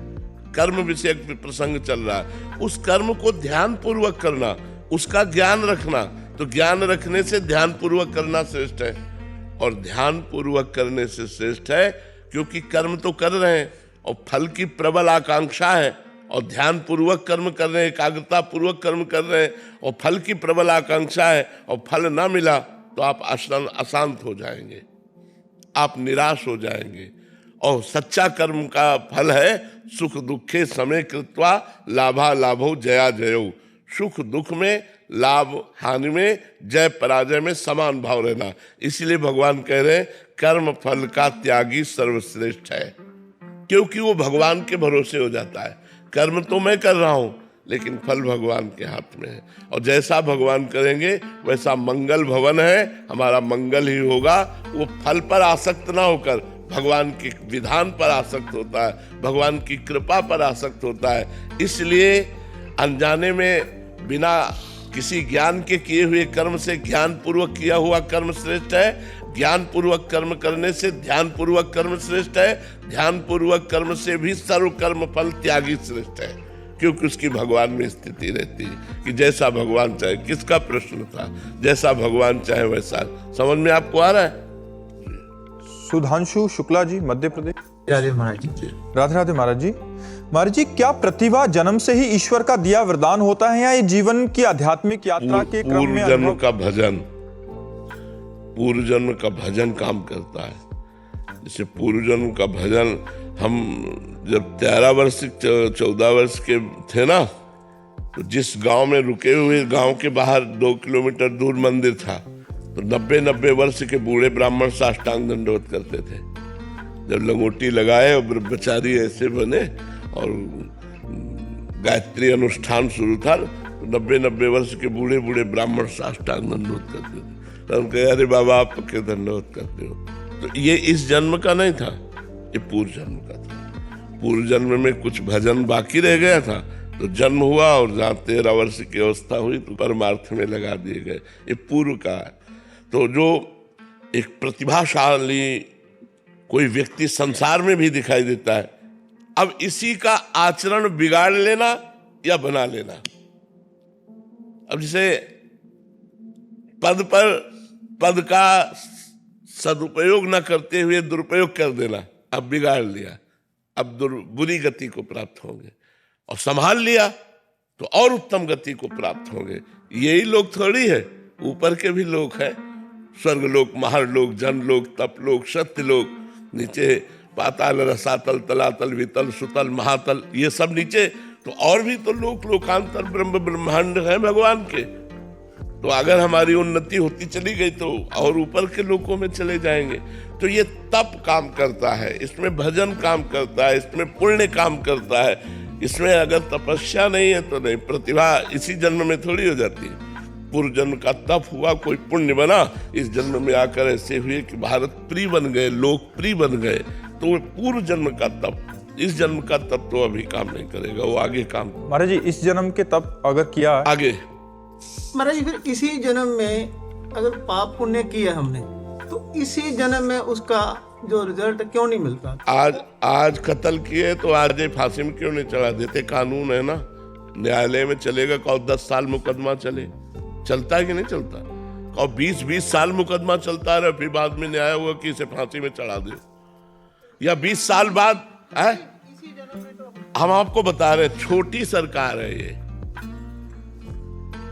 B: कर्म विषय प्रसंग चल रहा है। उस कर्म को ध्यान पूर्वक करना, उसका ज्ञान रखना, तो ज्ञान रखने से ध्यान पूर्वक करना श्रेष्ठ है। और ध्यान पूर्वक करने से श्रेष्ठ है क्योंकि कर्म तो कर रहे हैं और फल की प्रबल आकांक्षा है, और ध्यान पूर्वक कर्म कर रहे हैं, एकाग्रता पूर्वक कर्म कर रहे हैं, और फल की प्रबल आकांक्षा है और फल ना मिला तो आप अशांत हो जाएंगे, आप निराश हो जाएंगे। और सच्चा कर्म का फल है सुख दुखे समय कृत्वा लाभा लाभो जया जयो, सुख दुख में, लाभ हानि में, जय पराजय में समान भाव रहना। इसलिए भगवान कह रहे हैं कर्म फल का त्यागी सर्वश्रेष्ठ है, क्योंकि वो भगवान के भरोसे हो जाता है। कर्म तो मैं कर रहा हूं लेकिन फल भगवान के हाथ में है, और जैसा भगवान करेंगे वैसा मंगल भवन है, हमारा मंगल ही होगा। वो फल पर आसक्त ना होकर भगवान के विधान पर आसक्त होता है, भगवान की कृपा पर आसक्त होता है। इसलिए अनजाने में बिना किसी ज्ञान के किए हुए कर्म से ज्ञान पूर्वक किया हुआ कर्म श्रेष्ठ है, ज्ञान पूर्वक कर्म करने से ध्यान पूर्वक कर्म श्रेष्ठ है, ध्यान पूर्वक कर्म से भी सर्व कर्म फल त्यागी श्रेष्ठ है, क्योंकि उसकी भगवान में स्थिति रहती है कि जैसा भगवान चाहे। किसका प्रश्न था? जैसा भगवान चाहे वैसा। समझ में आपको आ रहा है?
A: सुधांशु शुक्ला जी, मध्य प्रदेश।
D: राधे महाराज जी।
A: राधे राधे महाराज जी। महाराज जी, क्या प्रतिभा जन्म से ही ईश्वर का दिया वरदान होता है या ये जीवन की आध्यात्मिक यात्रा के क्रम में
B: पूर्व का भजन, पूर्व जन्म का भजन काम करता है। जैसे पूर्व जन्म का भजन, हम जब 13 वर्ष 14 वर्ष के थे ना, तो जिस गांव में रुके हुए, गांव के बाहर 2 किलोमीटर दूर मंदिर था, तो 90 वर्ष के बूढ़े ब्राह्मण साष्टांग दंडवत करते थे। जब लंगोटी लगाए और ब्रह्मचारी ऐसे बने और गायत्री अनुष्ठान शुरू था, तो 90 वर्ष के बूढ़े बूढ़े ब्राह्मण साष्टांग दंडवत करते थे। तो हम कहे, अरे बाबा आप पक्के दंडवत करते हो। तो ये इस जन्म का नहीं था, ये पूर्व जन्म का था। पूर्व जन्म में कुछ भजन बाकी रह गया था, तो जन्म हुआ और जहाँ 13 वर्ष की अवस्था हुई तो परमार्थ में लगा दिए गए। ये पूर्व का है। तो जो एक प्रतिभाशाली कोई व्यक्ति संसार में भी दिखाई देता है, अब इसी का आचरण बिगाड़ लेना या बना लेना। अब जैसे पद का सदुपयोग न करते हुए दुरुपयोग कर देना, अब बिगाड़ लिया। अब बुरी गति को प्राप्त होंगे, और संभाल लिया तो और उत्तम गति को प्राप्त होंगे। यही लोग थोड़ी है, ऊपर के भी लोग हैं, स्वर्ग लोक, महार लोक, जन लोक, तप लोक, सत्य लोक, नीचे पाताल, रसातल, तलातल, वितल, सुतल, महातल, ये सब नीचे, तो और भी तो लोक, लोकांतर, ब्रह्म ब्रह्मांड है भगवान के। तो अगर हमारी उन्नति होती चली गई तो और ऊपर के लोकों में चले जाएंगे। तो ये तप काम करता है, इसमें भजन काम करता है, इसमें पुण्य काम करता है। इसमें अगर तपस्या नहीं है तो नहीं, प्रतिभा इसी जन्म में थोड़ी हो जाती है। पूर्व जन्म का तप हुआ, कोई पुण्य बना, इस जन्म में आकर ऐसे हुए कि भारत प्रिय बन गए, लोकप्रिय बन गए। तो पूर्व जन्म का तप, इस जन्म का तप तो अभी काम नहीं करेगा, वो आगे काम।
A: महाराज जी, इस जन्म के तप अगर किया
B: आगे
E: महाराज जी, फिर इसी जन्म में अगर पाप पुण्य किया हमने, तो इसी जन्म में उसका जो रिजल्ट क्यों नहीं मिलता?
B: आज कत्ल किए तो आज फांसी में क्यों नहीं चढ़ा देते? कानून है ना, न्यायालय में चलेगा। कहो 10 साल मुकदमा चलता है कि नहीं चलता? कहो 20 साल मुकदमा चलता रहे, फिर बाद में न्याय हुआ कि इसे फांसी में चढ़ा दो, या 20 साल बाद है? हम आपको बता रहे, छोटी सरकार है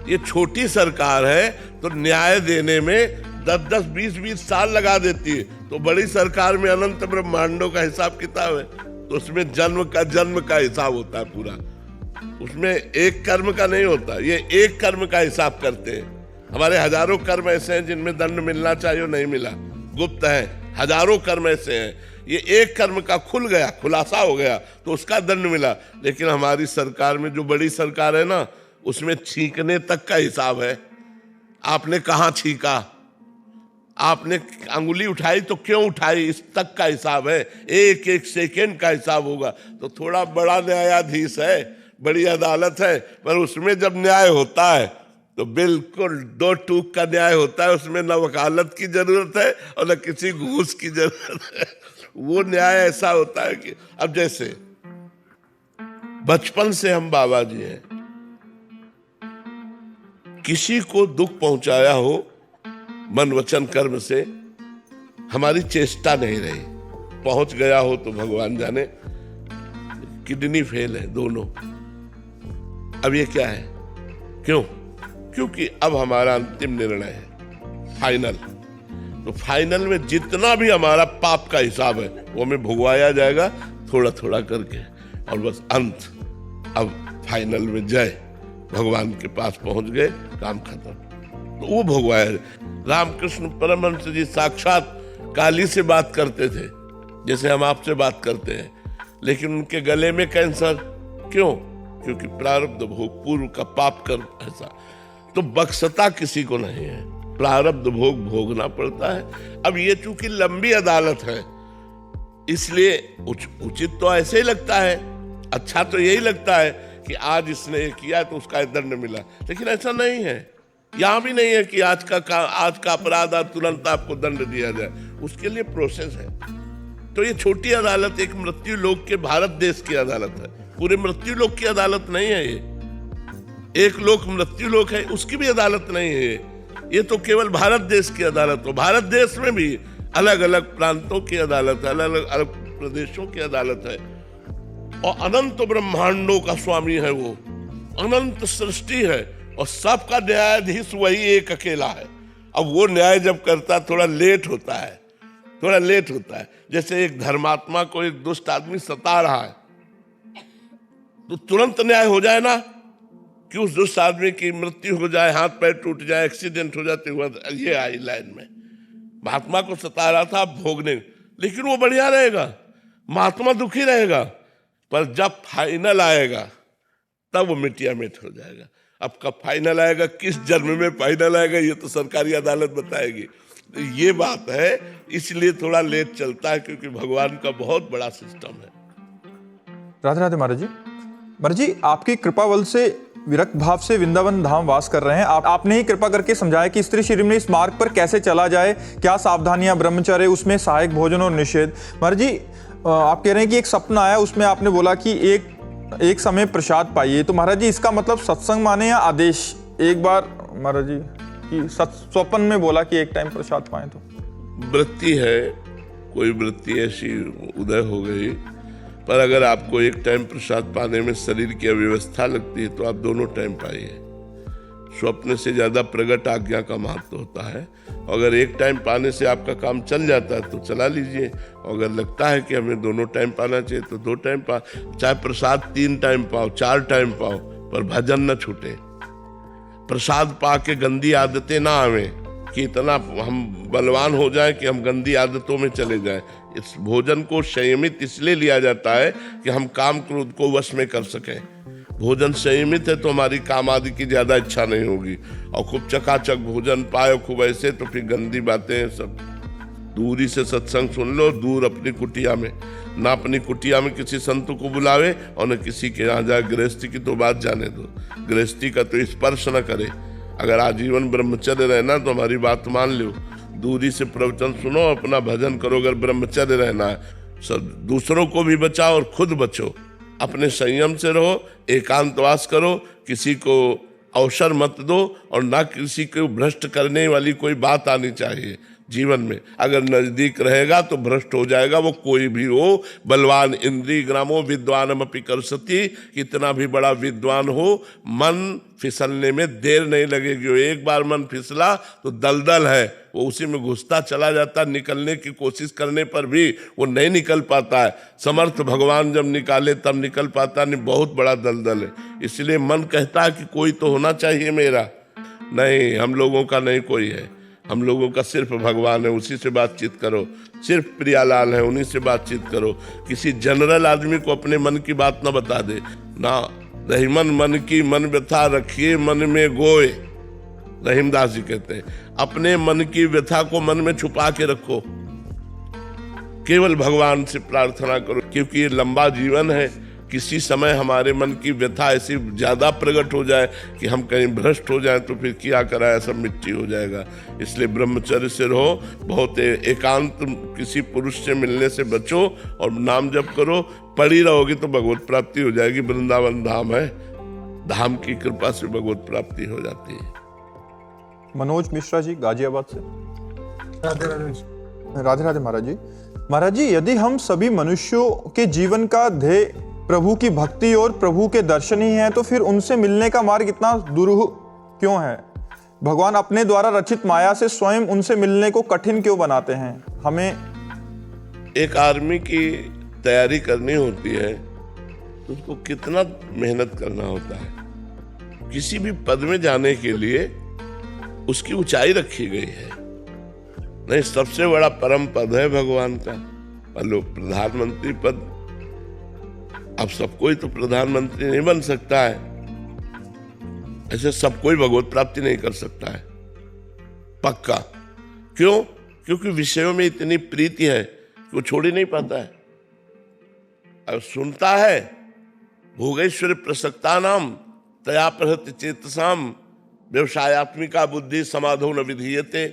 B: ये छोटी सरकार है, तो न्याय देने में 10-10, 20-20 साल लगा देती है। तो बड़ी सरकार में अनंत ब्रह्मांडों का हिसाब किताब है, तो उसमें जन्म का हिसाब होता है पूरा। उसमें एक कर्म का नहीं होता, ये एक कर्म का हिसाब करते हैं। हमारे हजारों कर्म ऐसे हैं जिनमें दंड मिलना चाहिए नहीं मिला, गुप्त है। हजारों कर्म ऐसे हैं, ये एक कर्म का खुलासा हो गया तो उसका दंड मिला। लेकिन हमारी सरकार में, जो बड़ी सरकार है ना, उसमें छींकने तक का हिसाब है। आपने कहाँ छींका, आपने अंगुली उठाई तो क्यों उठाई, इस तक का हिसाब है। एक एक सेकेंड का हिसाब होगा। तो थोड़ा बड़ा न्यायाधीश है, बड़ी अदालत है, पर उसमें जब न्याय होता है तो बिल्कुल 2 टूक का न्याय होता है। उसमें न वकालत की जरूरत है और न किसी घूस की जरूरत है। वो न्याय ऐसा होता है कि अब जैसे बचपन से हम बाबा जी हैं, किसी को दुख पहुंचाया हो मन वचन कर्म से, हमारी चेष्टा नहीं रही। पहुंच गया हो तो भगवान जाने, किडनी फेल है दोनों। अब ये क्या है, क्यों? क्योंकि अब हमारा अंतिम निर्णय है, फाइनल। तो फाइनल में जितना भी हमारा पाप का हिसाब है वो हमें भुगवाया जाएगा थोड़ा थोड़ा करके, और बस अंत। अब फाइनल में जय, भगवान के पास पहुंच गए, काम खत्म। तो वो भुगवाया। रामकृष्ण परमहंस जी साक्षात काली से बात करते थे, जैसे हम आपसे बात करते हैं, लेकिन उनके गले में कैंसर। क्यों? क्योंकि प्रारब्ध भोग, पूर्व का पाप कर ऐसा। तो बख्शता किसी को नहीं है, प्रारब्ध भोग भोगना पड़ता है। अब ये चूंकि लंबी अदालत है, इसलिए उचित तो ऐसे ही लगता है, अच्छा तो यही लगता है कि आज इसने ये किया तो उसका दंड मिला। लेकिन ऐसा नहीं है, यहां भी नहीं है कि आज का अपराध तुरंत आपको दंड दिया जाए। उसके लिए प्रोसेस है। तो ये छोटी अदालत एक मृत्यु लोक के, भारत देश की अदालत है, पूरे मृत्यु लोक की अदालत नहीं है। ये एक लोक मृत्यु लोक है, उसकी भी अदालत नहीं है ये तो केवल भारत देश की अदालत हो। भारत देश में भी अलग अलग प्रांतों की अदालत है, अलग अलग प्रदेशों की अदालत है, और अनंत ब्रह्मांडों का स्वामी है वो, अनंत सृष्टि है, और सबका न्यायाधीश वही एक अकेला है। अब वो न्याय जब करता थोड़ा लेट होता है। जैसे एक धर्मात्मा को एक दुष्ट आदमी सता रहा है, तो तुरंत न्याय हो जाए ना कि उस दुष्ट आदमी की मृत्यु हो जाए, हाथ पैर टूट जाए, एक्सीडेंट हो जाते हुआ ये आई लाइन में। महात्मा को सता रहा था भोगने, लेकिन वो बढ़िया रहेगा, महात्मा दुखी रहेगा, पर जब फाइनल आएगा तब वो मिटिया मिट हो जाएगा। अब कब फाइनल आएगा, किस जन्म में फाइनल आएगा, ये तो सरकारी अदालत बताएगी। तो ये बात है, इसलिए थोड़ा लेट चलता है, क्योंकि भगवान का बहुत बड़ा सिस्टम है।
A: राधे राधे महाराज जी। महाराज जी, आपकी कृपा बल से विरक्त भाव से वृंदावन धाम वास कर रहे हैं। आपने ही कृपा करके समझाया कि स्त्री शरीर में इस मार्ग पर कैसे चला जाए, क्या सावधानियां, ब्रह्मचर्य, उसमें सहायक भोजन और निषेध। महाराज जी, आप कह रहे हैं कि एक सपना आया, उसमें आपने बोला कि एक समय प्रसाद पाइए। तो महाराज जी, इसका मतलब सत्संग माने या आदेश? एक बार महाराज जी कि स्वप्न में बोला कि एक टाइम प्रसाद पाए। तो
B: वृत्ति है, कोई वृत्ति ऐसी उदय हो गई पर अगर आपको एक टाइम प्रसाद पाने में शरीर की अव्यवस्था लगती है तो आप दोनों टाइम पाइए। स्वप्न से ज्यादा प्रगट आज्ञा का महत्व होता है। अगर एक टाइम पाने से आपका काम चल जाता है तो चला लीजिए, अगर लगता है कि हमें दोनों टाइम पाना चाहिए तो 2 टाइम पा, चाहे प्रसाद 3 टाइम पाओ, 4 टाइम पाओ, पर भजन न छूटे। प्रसाद पा के गंदी आदतें ना आवें कि इतना हम बलवान हो जाएं कि हम गंदी आदतों में चले जाएं। इस भोजन को संयमित इसलिए लिया जाता है कि हम काम क्रोध को वश में कर सकें। भोजन संयमित है तो हमारी काम आदि की ज्यादा इच्छा नहीं होगी, और खूब चकाचक भोजन पाए खूब ऐसे तो फिर गंदी बातें सब। दूरी से सत्संग सुन लो, दूर अपनी कुटिया में, ना अपनी कुटिया में किसी संत को बुलावे और न किसी के यहाँ जाए। गृहस्थी की तो बात जाने दो, गृहस्थी का तो स्पर्श न करे। अगर आजीवन ब्रह्मचर्य रहना तो हमारी बात मान लो, दूरी से प्रवचन सुनो, अपना भजन करो। अगर ब्रह्मचर्य रहना है, सब दूसरों को भी बचाओ और खुद बचो। अपने संयम से रहो, एकांतवास करो, किसी को अवसर मत दो, और ना किसी को भ्रष्ट करने वाली कोई बात आनी चाहिए जीवन में। अगर नजदीक रहेगा तो भ्रष्ट हो जाएगा, वो कोई भी हो। बलवान इंद्रिय ग्रामो विद्वानमपि करसति, कितना भी बड़ा विद्वान हो, मन फिसलने में देर नहीं लगेगी। एक बार मन फिसला तो दलदल है, वो उसी में घुसता चला जाता, निकलने की कोशिश करने पर भी वो नहीं निकल पाता है। समर्थ भगवान जब निकाले तब निकल पाता नहीं, बहुत बड़ा दलदल है। इसलिए मन कहता है कि कोई तो होना चाहिए मेरा, नहीं, हम लोगों का नहीं कोई है। हम लोगों का सिर्फ भगवान है, उसी से बातचीत करो। सिर्फ प्रियालाल है, उन्हीं से बातचीत करो। किसी जनरल आदमी को अपने मन की बात ना बता दे ना। रहीमन मन की मन व्यथा रखिए मन में गोए, रहीमदास जी कहते हैं। अपने मन की व्यथा को मन में छुपा के रखो, केवल भगवान से प्रार्थना करो, क्योंकि ये लंबा जीवन है। किसी समय हमारे मन की व्यथा ऐसी ज्यादा प्रकट हो जाए कि हम कहीं भ्रष्ट हो जाएं तो फिर क्या कराया, सब मिट्टी हो जाएगा। इसलिए ब्रह्मचर्य से रहो, बहुत एकांत किसी पुरुष से मिलने से बचो और नाम जप करो। पड़ी रहोगी तो भगवत प्राप्ति हो जाएगी। वृंदावन धाम है, धाम की कृपा से भगवत प्राप्ति हो जाती है।
A: मनोज मिश्रा जी गाजियाबाद से।
C: राधे राधे।
A: राधे राधे महाराज जी। महाराज जी, यदि हम सभी मनुष्यों के जीवन का ध्येय प्रभु की भक्ति और प्रभु के दर्शन ही है, तो फिर उनसे मिलने का मार्ग इतना दुरूह क्यों है? भगवान अपने द्वारा रचित माया से स्वयं उनसे मिलने को कठिन क्यों बनाते हैं? हमें
B: एक आर्मी की तैयारी करनी होती है तो उसको कितना मेहनत करना होता है। किसी भी पद में जाने के लिए उसकी ऊंचाई रखी गई है। नहीं, सबसे बड़ा परम पद है भगवान का। लोग प्रधानमंत्री पद, अब सब कोई तो प्रधानमंत्री नहीं बन सकता है, ऐसे सब कोई भगवत प्राप्ति नहीं कर सकता है पक्का। क्यों? क्योंकि विषयों में इतनी प्रीति है कि वो छोड़ ही नहीं पाता है। अब सुनता है, भोगेश्वर प्रसक्ता नाम तया प्रहत चेतसाम व्यवसायत्मिका बुद्धि समाधो न विधीयते।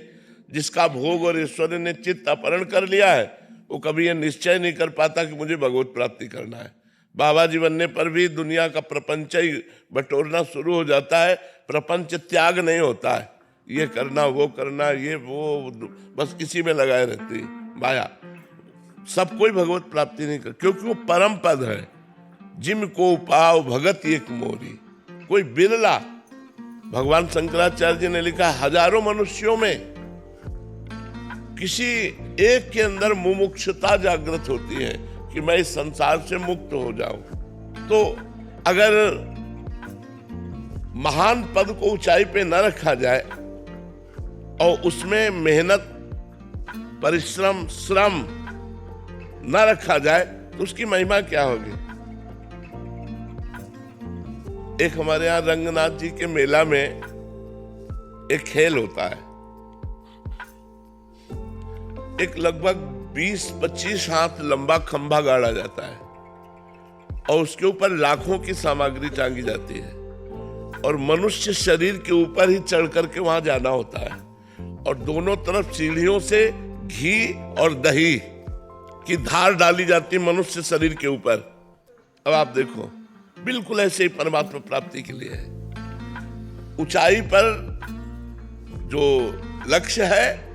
B: जिसका भोग और ईश्वर ने चित्त अपहरण कर लिया है, वो कभी ये निश्चय नहीं कर पाता कि मुझे भगवत प्राप्ति करना है। बाबा जी बनने पर भी दुनिया का प्रपंच ही बटोरना शुरू हो जाता है। प्रपंच त्याग नहीं होता है, ये करना वो करना, ये वो, बस इसी में लगाए रहती है माया। सब कोई भगवत प्राप्ति नहीं कर, क्योंकि वो परम पद है। जिनको पाव भगत एक मोरी, कोई बिरला। भगवान शंकराचार्य जी ने लिखा, हजारों मनुष्यों में किसी एक के अंदर मुमुक्षुता जागृत होती है कि मैं इस संसार से मुक्त हो जाऊं। तो अगर महान पद को ऊंचाई पे न रखा जाए और उसमें मेहनत, परिश्रम, श्रम न रखा जाए तो उसकी महिमा क्या होगी? एक हमारे यहाँ रंगनाथ जी के मेला में एक खेल होता है। एक लगभग 20-25 हाथ लंबा खंभा गाड़ा जाता है और उसके ऊपर लाखों की सामग्री टांगी जाती है और मनुष्य शरीर के ऊपर ही चढ़ करके वहां जाना होता है और दोनों तरफ सीढ़ियों से घी और दही की धार डाली जाती मनुष्य शरीर के ऊपर। अब आप देखो, बिल्कुल ऐसे ही परमात्मा प्राप्ति के लिए है। ऊंचाई पर जो लक्ष्य है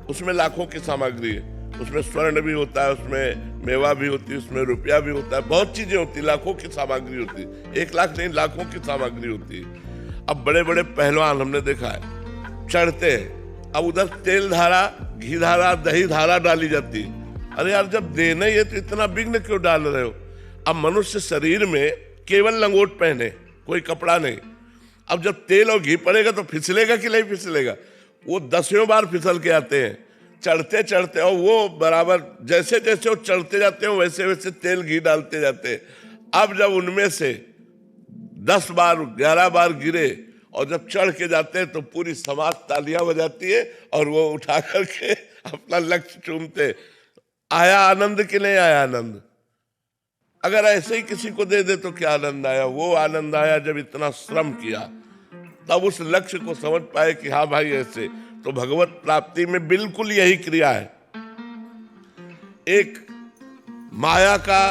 B: उसमें लाखों की सामग्री है, उसमें स्वर्ण भी होता है, उसमें मेवा भी होती है, उसमें रुपया भी होता है, बहुत चीजें होती है, लाखों की सामग्री होती है, 1 लाख नहीं लाखों की सामग्री होती है। अब बड़े बड़े पहलवान हमने देखा है चढ़ते हैं, अब उधर तेल धारा, घी धारा, दही धारा डाली जाती है। अरे यार जब देना ही है तो इतना विघ्न क्यों डाल रहे हो? अब मनुष्य शरीर में केवल लंगोट पहने, कोई कपड़ा नहीं। अब जब तेल और घी पड़ेगा तो फिसलेगा कि नहीं फिसलेगा? वो 10 बार फिसल के आते हैं चढ़ते चढ़ते, और वो बराबर जैसे जैसे वो चढ़ते जाते हैं वैसे वैसे तेल घी डालते जाते हैं। अब जब उनमें से 10 बार 11 बार गिरे और जब चढ़ के जाते हैं तो पूरी समाज तालियां बजाती है और वो उठा करके अपना लक्ष्य चूमते। आया आनंद कि नहीं आया आनंद? अगर ऐसे ही किसी को दे दे तो क्या आनंद आया? वो आनंद आया जब इतना श्रम किया, तब उस लक्ष्य को समझ पाए कि हाँ भाई ऐसे। तो भगवत प्राप्ति में बिल्कुल यही क्रिया है। एक माया का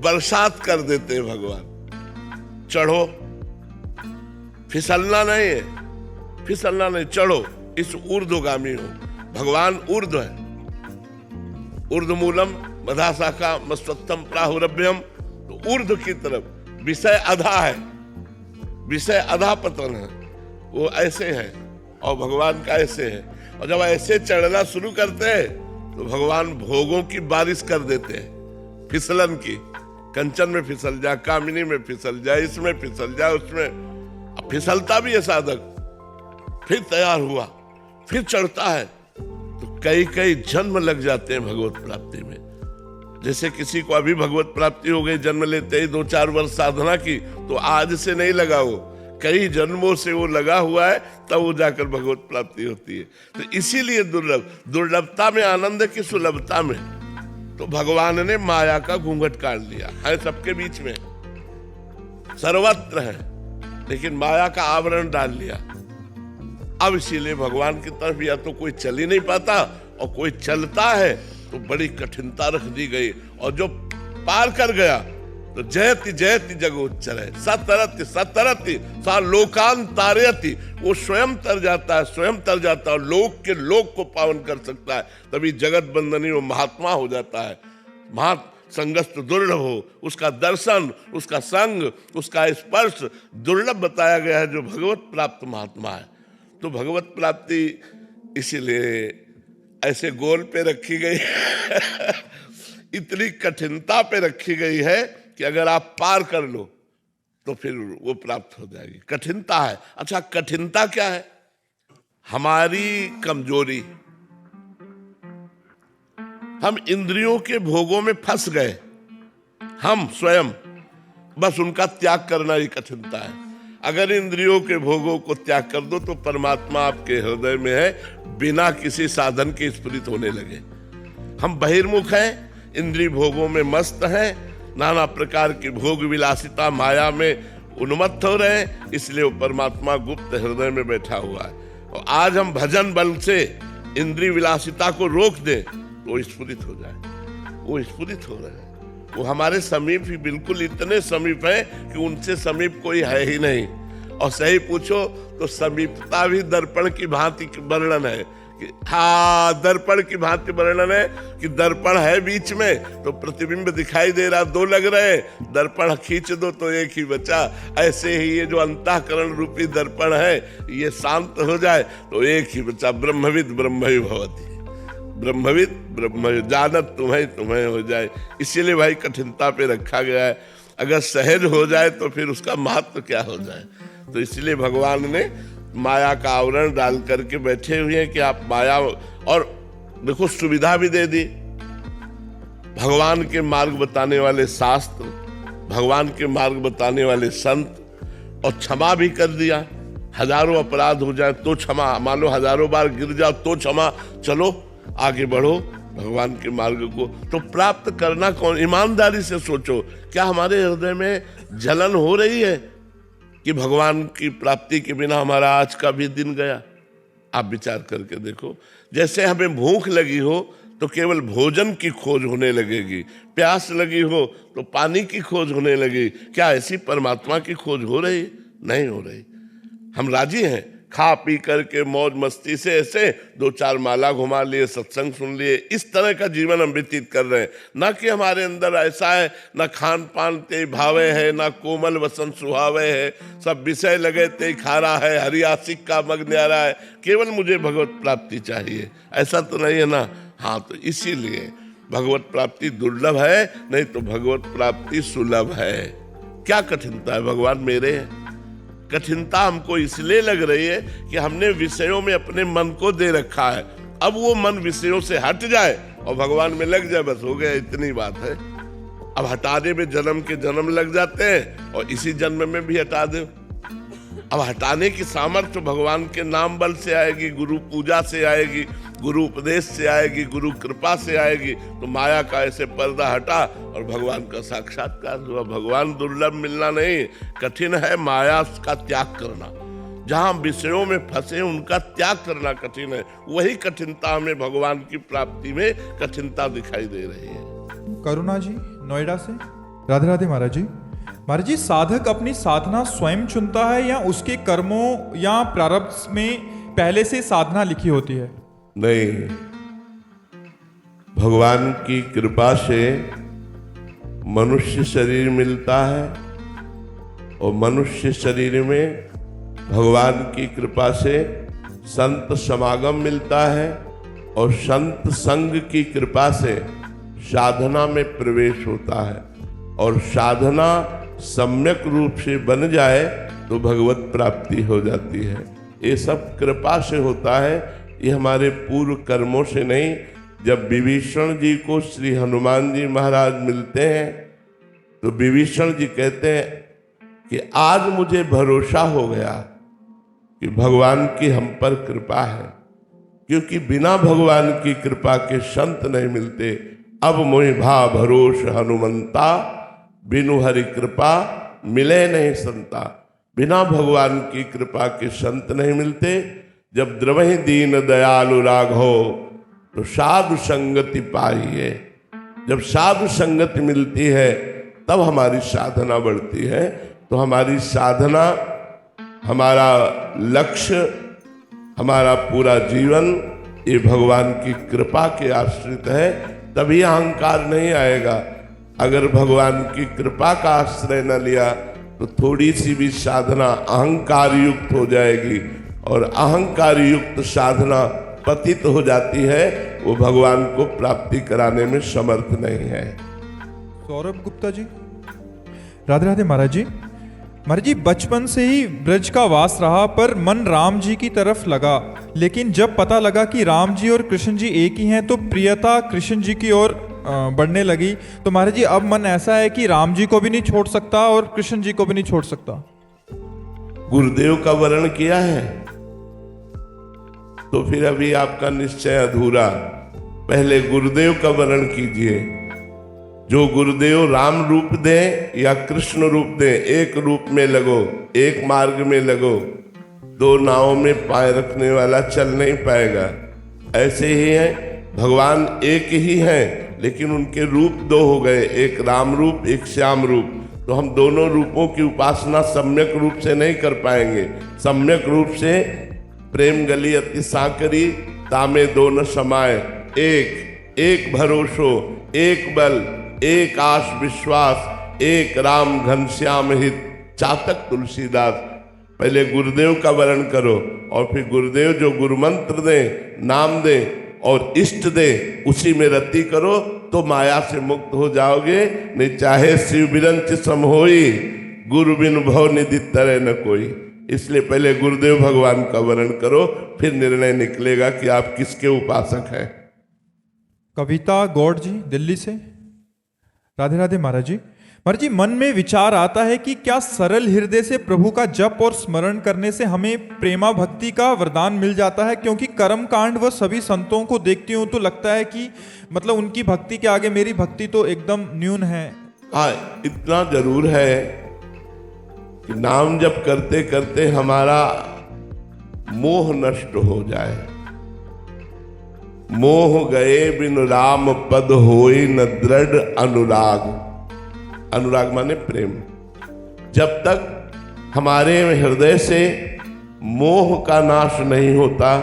B: बरसात कर देते हैं भगवान। चढ़ो, फिसलना नहीं है, फिसलना नहीं, चढ़ो, इस ऊर्ध्वगामी हो। भगवान ऊर्ध्व है, ऊर्ध्वमूलम मधा शाखा मस्वत्थम प्राहुरभ्यम। तो ऊर्ध्व की तरफ, विषय अधा है, विषय अधा पतन है, वो ऐसे है और भगवान का ऐसे है। और जब ऐसे चढ़ना शुरू करते हैं तो भगवान भोगों की बारिश कर देते हैं, फिसलन की। कंचन में फिसल जा, कामिनी में फिसल जा, इसमें फिसल जा, उसमें। अब फिसलता भी है साधक, फिर तैयार हुआ, फिर चढ़ता है, तो कई कई जन्म लग जाते हैं भगवत प्राप्ति में। जैसे किसी को अभी भगवत प्राप्ति हो गई, जन्म लेते ही 2-4 वर्ष साधना की, तो आज से नहीं लगा, वो कई जन्मों से वो लगा हुआ है, तब वो जाकर भगवत प्राप्ति होती है। तो इसीलिए दुर्लभता में आनंद की सुलभता में। तो भगवान ने माया का घूंघट काट लिया है, सबके बीच में सर्वत्र है, लेकिन माया का आवरण डाल लिया। अब इसीलिए भगवान की तरफ या तो कोई चल ही नहीं पाता, और कोई चलता है तो बड़ी कठिनता रख दी गई। और जो पार कर गया तो जयति जयति जगोच्चर है, सतरति सतरति सा लोकान तारयति। वो स्वयं तर जाता है, स्वयं तर जाता है, और लोक के लोक को पावन कर सकता है। तभी जगत बंदनी वो महात्मा हो जाता है। संगस्त दुर्लभ हो, उसका दर्शन, उसका संग, उसका स्पर्श दुर्लभ बताया गया है, जो भगवत प्राप्त महात्मा है। तो भगवत प्राप्ति इसीलिए ऐसे गोल पे रखी गई इतनी कठिनता पे रखी गई है कि अगर आप पार कर लो तो फिर वो प्राप्त हो जाएगी। कठिनता है। अच्छा, कठिनता क्या है? हमारी कमजोरी। हम इंद्रियों के भोगों में फंस गए, हम स्वयं, बस उनका त्याग करना ही कठिनता है। अगर इंद्रियों के भोगों को त्याग कर दो तो परमात्मा आपके हृदय में है, बिना किसी साधन के स्फुरित होने लगे। हम बहिर्मुख हैं, इंद्रिय भोगों में मस्त हैं, नाना प्रकार की भोग विलासिता माया में उन्मत्त हो रहे हैं, इसलिए वो परमात्मा गुप्त हृदय में बैठा हुआ है। और आज हम भजन बल से इंद्रिय विलासिता को रोक दें तो स्फुरित हो जाए। वो स्फुरित हो रहे हैं, वो हमारे समीप ही, बिल्कुल इतने समीप है कि उनसे समीप कोई है ही नहीं। और सही पूछो तो समीपता भी दर्पण की भांति वर्णन है कि हाँ, दर्पण की भांति वर्णन है कि दर्पण है बीच में तो प्रतिबिंब दिखाई दे रहा, 2 लग रहे, दर्पण खींच दो तो एक ही बचा। ऐसे ही ये जो अंतःकरण रूपी दर्पण है, ये शांत हो जाए तो एक ही बचा, ब्रह्मविद ब्रह्म भवति। ब्रह्मविद ब्रह्म जानत तुम्हें हो जाए। इसीलिए भाई कठिनता पे रखा गया है। अगर सहज हो जाए तो फिर उसका महत्व क्या हो जाए। तो इसलिए भगवान ने माया का आवरण डाल करके बैठे हुए हैं कि आप माया, और देखो सुविधा भी दे दी। भगवान के मार्ग बताने वाले शास्त्र, भगवान के मार्ग बताने वाले संत, और क्षमा भी कर दिया। हजारों अपराध हो जाए तो क्षमा, मान लो 1000 बार गिर जाओ तो क्षमा, चलो आगे बढ़ो भगवान के मार्ग को। तो प्राप्त करना कौन? ईमानदारी से सोचो, क्या हमारे हृदय में जलन हो रही है कि भगवान की प्राप्ति के बिना हमारा आज का भी दिन गया? आप विचार करके देखो। जैसे हमें भूख लगी हो तो केवल भोजन की खोज होने लगेगी, प्यास लगी हो तो पानी की खोज होने लगी। क्या ऐसी परमात्मा की खोज हो रही? नहीं हो रही। हम राजी हैं खा पी करके मौज मस्ती से ऐसे 2-4 माला घुमा लिए, सत्संग सुन लिए, इस तरह का जीवन हम व्यतीत कर रहे हैं। ना कि हमारे अंदर ऐसा है, ना खान पान ते भावे है, ना कोमल वसन सुहावे है, सब विषय लगे ते खारा है, हरियासिक का मग न्यारा है, केवल मुझे भगवत प्राप्ति चाहिए, ऐसा तो नहीं है ना। हाँ, तो इसीलिए भगवत प्राप्ति दुर्लभ है, नहीं तो भगवत प्राप्ति सुलभ है। क्या कठिनता है भगवान मेरे? कठिनता हमको इसलिए लग रही है कि हमने विषयों में अपने मन को दे रखा है। अब वो मन विषयों से हट जाए और भगवान में लग जाए, बस हो गया, इतनी बात है। अब हटाने में जन्म के जन्म लग जाते हैं और इसी जन्म में भी हटा दे। अब हटाने की सामर्थ्य भगवान के नाम बल से आएगी, गुरु पूजा से आएगी, गुरु उपदेश से आएगी, गुरु कृपा से आएगी। तो माया का ऐसे पर्दा हटा और भगवान का साक्षात्कार हुआ। भगवान दुर्लभ मिलना नहीं, कठिन है माया का त्याग करना। जहां विषयों में फंसे उनका त्याग करना कठिन है। वही कठिनता हमें भगवान की प्राप्ति में कठिनता दिखाई दे रही है।
A: करुणा जी नोएडा से। राधे राधे महाराज जी। महाराज जी, साधक अपनी साधना स्वयं चुनता है या उसके कर्मों या प्रारब्ध में पहले से साधना लिखी होती है?
B: नहीं, भगवान की कृपा से मनुष्य शरीर मिलता है और मनुष्य शरीर में भगवान की कृपा से संत समागम मिलता है और संत संग की कृपा से साधना में प्रवेश होता है। और साधना सम्यक रूप से बन जाए तो भगवत प्राप्ति हो जाती है। ये सब कृपा से होता है, ये हमारे पूर्व कर्मों से नहीं। जब विभीषण जी को श्री हनुमान जी महाराज मिलते हैं तो विभीषण जी कहते हैं कि आज मुझे भरोसा हो गया कि भगवान की हम पर कृपा है, क्योंकि बिना भगवान की कृपा के संत नहीं मिलते। अब मोहि भा भरोस हनुमंता, बिनु हरि कृपा मिले नहीं संता। बिना भगवान की कृपा के संत नहीं मिलते। जब द्रवहि दीन दयालु राघो तो साधु संगति पाइए। जब साधु संगति मिलती है तब हमारी साधना बढ़ती है। तो हमारी साधना, हमारा लक्ष्य, हमारा पूरा जीवन ये भगवान की कृपा के आश्रित है, तभी अहंकार नहीं आएगा। अगर भगवान की कृपा का आश्रय न लिया तो थोड़ी सी भी साधना अहंकार युक्त हो जाएगी और अहंकार युक्त साधना पतित हो जाती है, वो भगवान को प्राप्ति कराने में समर्थ नहीं है।
A: सौरभ गुप्ता जी। राधे राधे महाराज जी। महाराज जी, बचपन से ही ब्रज का वास रहा पर मन राम जी की तरफ लगा, लेकिन जब पता लगा कि राम जी और कृष्ण जी एक ही हैं तो प्रियता कृष्ण जी की ओर बढ़ने लगी। तो महाराज जी, अब मन ऐसा है कि राम जी को भी नहीं छोड़ सकता और कृष्ण जी को भी नहीं छोड़ सकता।
B: गुरुदेव का वर्ण किया है तो फिर अभी आपका निश्चय अधूरा। पहले गुरुदेव का वर्ण कीजिए। जो गुरुदेव राम रूप दे या कृष्ण रूप दे, एक रूप में लगो, एक मार्ग में लगो। दो नावों में पाय रखने वाला चल नहीं पाएगा। ऐसे ही है, भगवान एक ही हैं लेकिन उनके रूप दो हो गए, एक राम रूप, एक श्याम रूप। तो हम दोनों रूपों की उपासना सम्यक रूप से नहीं कर पाएंगे। सम्यक रूप से प्रेम गली अति साकरी, तामे दोनों समाये, एक भरोसो, एक बल, एक आस विश्वास, एक राम घनश्याम हित, चातक तुलसीदास। पहले गुरुदेव का वर्ण करो और फिर गुरुदेव जो गुरु मंत्र दे, नाम दे और इष्ट दे, उसी में रति करो तो माया से मुक्त हो जाओगे। नहीं चाहे शिव बिरंच सम होई, गुरु बिन भव निधि तरह न कोई। इसलिए पहले गुरुदेव भगवान का वर्ण करो, फिर निर्णय निकलेगा कि आप किसके उपासक हैं।
A: कविता गौड़ जी दिल्ली से। राधे राधे महाराज जी। महाराज जी, मन में विचार आता है कि क्या सरल हृदय से प्रभु का जप और स्मरण करने से हमें प्रेमा भक्ति का वरदान मिल जाता है? क्योंकि कर्म कांड व सभी संतों को देखती हूँ तो लगता है कि मतलब उनकी भक्ति के आगे मेरी भक्ति तो एकदम न्यून है।
B: हाँ, इतना जरूर है कि नाम जप करते करते हमारा मोह नष्ट हो जाए। मोह गए बिन राम पद होई न दृढ़ अनुराग। अनुराग माने प्रेम। जब तक हमारे हृदय से मोह का नाश नहीं होता,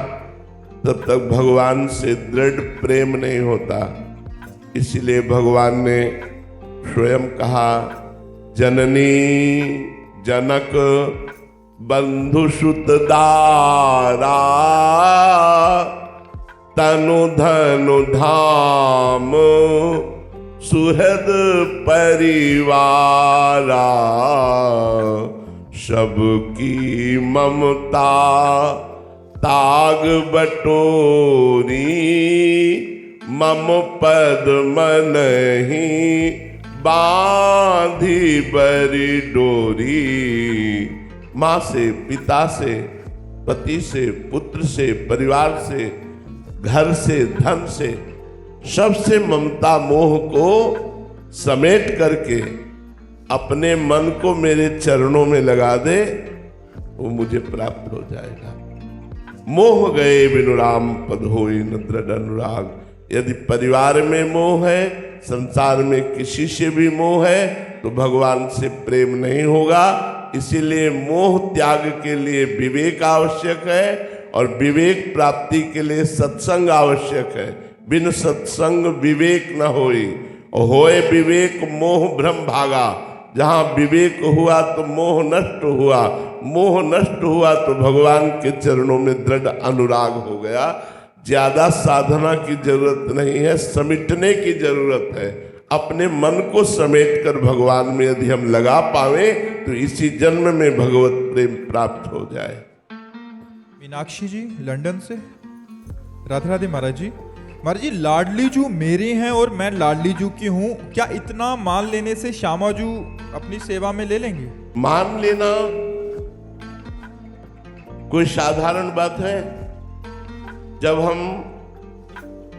B: तब तक भगवान से दृढ़ प्रेम नहीं होता। इसलिए भगवान ने स्वयं कहा, जननी जनक बंधु सुत दारा, तनु धनु धाम सुहृद परिवारा, सबकी ममता ताग बटोरी, मम पद मनहि बांधी बरी डोरी। माँ से, पिता से, पति से, पुत्र से, परिवार से, घर से, धन से, सबसे ममता मोह को समेट करके अपने मन को मेरे चरणों में लगा दे, वो मुझे प्राप्त हो जाएगा। मोह गए बिनु राम पद होई न दृढ़ अनुराग। यदि परिवार में मोह है, संसार में किसी से भी मोह है, तो भगवान से प्रेम नहीं होगा। इसीलिए मोह त्याग के लिए विवेक आवश्यक है, और विवेक प्राप्ति के लिए सत्संग आवश्यक है। बिन सत्संग विवेक न होई, और होए विवेक मोह भ्रम भागा। जहाँ विवेक हुआ तो मोह नष्ट हुआ, मोह नष्ट हुआ तो भगवान के चरणों में दृढ़ अनुराग हो गया। ज्यादा साधना की जरूरत नहीं है, समेटने की जरूरत है। अपने मन को समेट कर भगवान में यदि हम लगा पावे तो इसी जन्म में भगवत प्रेम प्राप्त हो जाए।
A: मीनाक्षी जी लंदन से। राधे राधे महाराज जी। महाराज जी, लाडली जू मेरे हैं और मैं लाडली जू की हूँ, क्या इतना मान लेने से श्यामा जू अपनी सेवा में ले लेंगे?
B: मान लेना कोई साधारण बात है? जब हम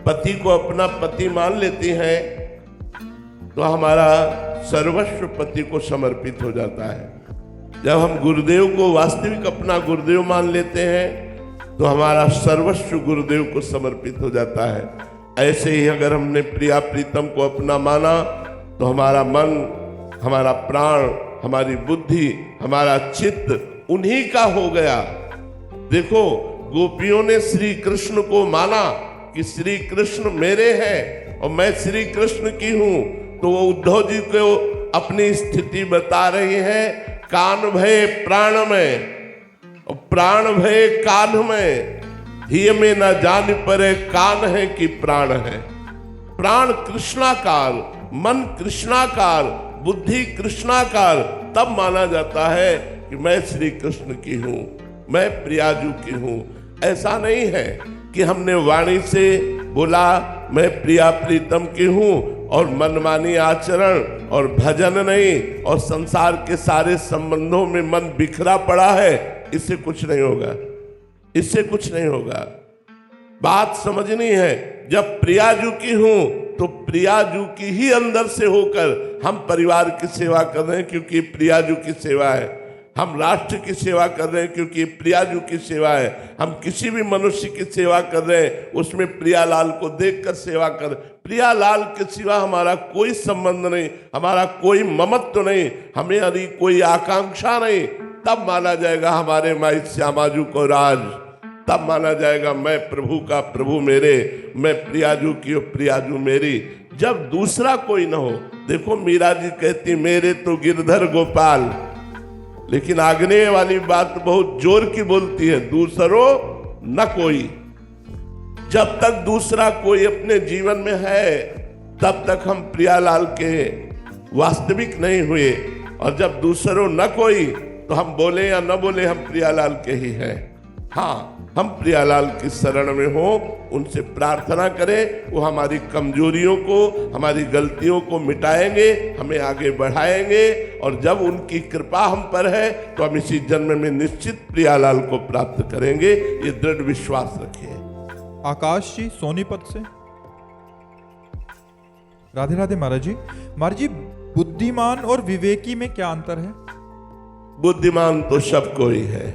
B: पति को अपना पति मान लेते हैं तो हमारा सर्वस्व पति को समर्पित हो जाता है। जब हम गुरुदेव को वास्तविक अपना गुरुदेव मान लेते हैं तो हमारा सर्वस्व गुरुदेव को समर्पित हो जाता है। ऐसे ही अगर हमने प्रिया प्रीतम को अपना माना तो हमारा मन, हमारा प्राण, हमारी बुद्धि, हमारा चित्त उन्हीं का हो गया। देखो, गोपियों ने श्री कृष्ण को माना कि श्री कृष्ण मेरे हैं और मैं श्री कृष्ण की हूं, तो वो उद्धव जी को अपनी स्थिति बता रही है, कान भय प्राण में, प्राण भय कान में, हिय में न जान परे कान है कि प्राण है। प्राण कृष्णाकार, मन कृष्णाकार, बुद्धि कृष्णाकार तब माना जाता है कि मैं श्री कृष्ण की हूं, मैं प्रियाजू की हूं। ऐसा नहीं है कि हमने वाणी से बोला मैं प्रिया प्रीतम की हूं और मनमानी आचरण और भजन नहीं और संसार के सारे संबंधों में मन बिखरा पड़ा है, इससे कुछ नहीं होगा, इससे कुछ नहीं होगा। बात समझनी है, जब प्रियाजू की हूं तो प्रियाजू की ही अंदर से होकर हम परिवार की सेवा कर रहे हैं क्योंकि प्रियाजू की सेवा है। हम राष्ट्र की सेवा कर रहे हैं क्योंकि प्रियाजू की सेवा है। हम किसी भी मनुष्य की सेवा कर रहे हैं उसमें प्रियालाल को देखकर सेवा कर। प्रियालाल के सिवा हमारा कोई संबंध नहीं, हमारा कोई ममत्व नहीं, हमें यदि कोई आकांक्षा नहीं, तब माना जाएगा हमारे माई श्यामाजू को राज। तब माना जाएगा मैं प्रभु का प्रभु मेरे, मैं प्रियाजू की प्रियाजू मेरी। जब दूसरा कोई ना हो, देखो मीरा जी कहती मेरे तो गिरधर गोपाल, लेकिन आग्नेय वाली बात बहुत जोर की बोलती है, दूसरो न कोई। जब तक दूसरा कोई अपने जीवन में है तब तक हम प्रियालाल के वास्तविक नहीं हुए, और जब दूसरो न कोई तो हम बोले या न बोले हम प्रियालाल के ही हैं। हाँ, हम प्रियालाल की शरण में हो, उनसे प्रार्थना करें, वो हमारी कमजोरियों को, हमारी गलतियों को मिटाएंगे, हमें आगे बढ़ाएंगे, और जब उनकी कृपा हम पर है तो हम इसी जन्म में निश्चित प्रियालाल को प्राप्त करेंगे। ये दृढ़ विश्वास रखिए।
A: आकाश जी सोनीपत से। राधे राधे महाराज जी। महाराज जी, बुद्धिमान और विवेकी में क्या अंतर है?
B: बुद्धिमान तो सब कोई है,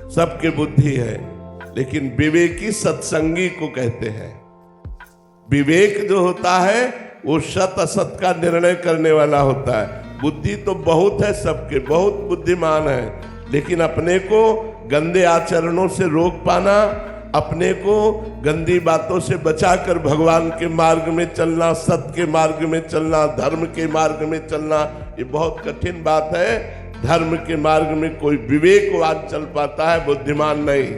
B: सबके बुद्धि है, लेकिन विवेकी सत्संगी को कहते हैं। विवेक जो होता है वो सत असत का निर्णय करने वाला होता है। बुद्धि तो बहुत है सबके, बहुत बुद्धिमान है, लेकिन अपने को गंदे आचरणों से रोक पाना, अपने को गंदी बातों से बचाकर भगवान के मार्ग में चलना, सत्य के मार्ग में चलना, धर्म के मार्ग में चलना, ये बहुत कठिन बात है। धर्म के मार्ग में कोई विवेकवान चल पाता है, बुद्धिमान नहीं।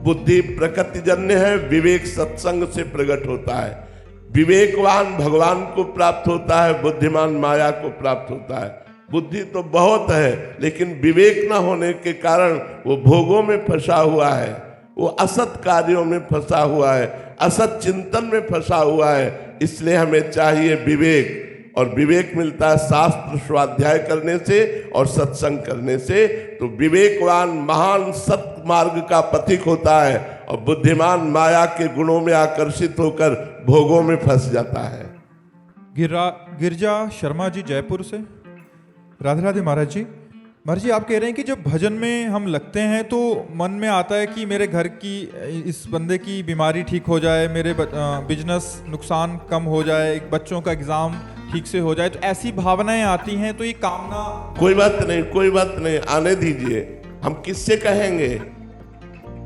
B: बुद्धि प्रकृतिजन्य है, विवेक सत्संग से प्रकट होता है। विवेकवान भगवान को प्राप्त होता है, बुद्धिमान माया को प्राप्त होता है। बुद्धि तो बहुत है, लेकिन विवेक न होने के कारण वो भोगों में फंसा हुआ है, वो असत कार्यों में फंसा हुआ है, असत चिंतन में फंसा हुआ है। इसलिए हमें चाहिए विवेक, और विवेक मिलता है शास्त्र स्वाध्याय करने से और सत्संग करने से। तो विवेकवान महान सत्य मार्ग का पथिक होता है, और बुद्धिमान माया के गुणों में आकर्षित होकर भोगों में फंस जाता है।
A: गिरजा शर्मा जी जयपुर से। राधे राधे महाराज जी। महाराज जी, आप कह रहे हैं कि जब भजन में हम लगते हैं तो मन में आता है कि मेरे घर की, इस बंदे की बीमारी ठीक हो जाए, मेरे बिजनेस नुकसान कम हो जाए, एक बच्चों का एग्जाम ठीक से हो जाए, तो ऐसी भावनाएं आती हैं। तो ये कामना,
B: कोई बात नहीं, कोई बात नहीं, आने दीजिए। हम किससे कहेंगे?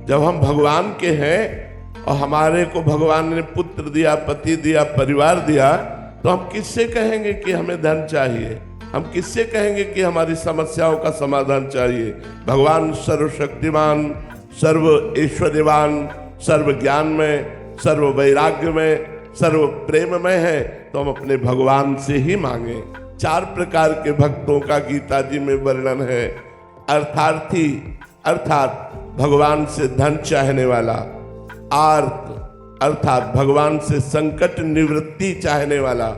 B: जब हम भगवान के हैं और हमारे को भगवान ने पुत्र दिया, पति दिया, परिवार दिया, तो हम किससे कहेंगे कि हमें धन चाहिए? हम किससे कहेंगे कि हमारी समस्याओं का समाधान चाहिए? भगवान सर्वशक्तिमान, सर्व ऐश्वर्यवान, सर्व ज्ञान में, सर्व वैराग्य में, सर्व प्रेममय है। तो हम अपने भगवान से ही मांगे। 4 प्रकार के भक्तों का गीता जी में वर्णन है। अर्थार्थी अर्थात भगवान से धन चाहने वाला, आर्त अर्थात भगवान से संकट निवृत्ति चाहने वाला,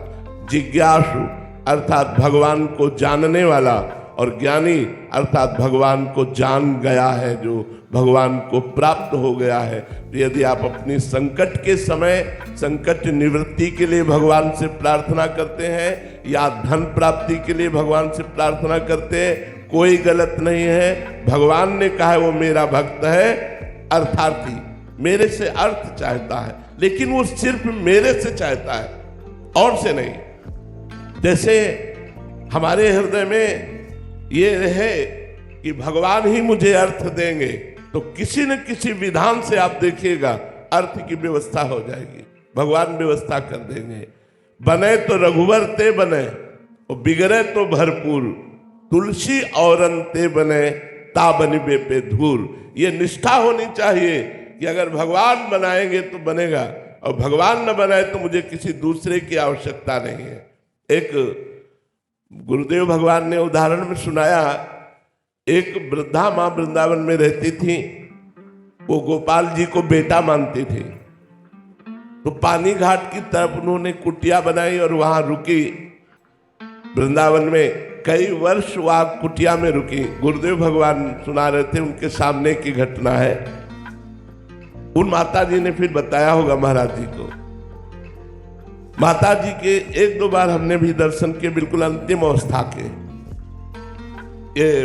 B: जिज्ञासु अर्थात भगवान को जानने वाला, और ज्ञानी अर्थात भगवान को जान गया है, जो भगवान को प्राप्त हो गया है। तो यदि आप अपनी संकट के समय संकट निवृत्ति के लिए भगवान से प्रार्थना करते हैं, या धन प्राप्ति के लिए भगवान से प्रार्थना करते हैं, कोई गलत नहीं है। भगवान ने कहा है वो मेरा भक्त है, अर्थार्थी, मेरे से अर्थ चाहता है, लेकिन वो सिर्फ मेरे से चाहता है, और से नहीं। जैसे हमारे हृदय में ये रहे कि भगवान ही मुझे अर्थ देंगे, तो किसी न किसी विधान से आप देखिएगा अर्थ की व्यवस्था हो जाएगी, भगवान व्यवस्था कर देंगे। बने तो रघुवर ते बने, और बिगड़े तो भरपूर, तुलसी औरन ते बने, ता बनिबे पे धूर। ये निष्ठा होनी चाहिए कि अगर भगवान बनाएंगे तो बनेगा, और भगवान न बनाए तो मुझे किसी दूसरे की आवश्यकता नहीं है। एक गुरुदेव भगवान ने उदाहरण में सुनाया, एक वृद्धा माँ वृंदावन में रहती थी, वो गोपाल जी को बेटा मानती थी। तो पानी घाट की तरफ उन्होंने कुटिया बनाई और वहां रुकी। वृंदावन में कई वर्ष वहां कुटिया में रुकी। गुरुदेव भगवान सुना रहे थे, उनके सामने की घटना है। उन माता जी ने फिर बताया होगा महाराज जी को। माता जी के 1-2 बार हमने भी दर्शन किए, बिल्कुल अंतिम अवस्था के। ये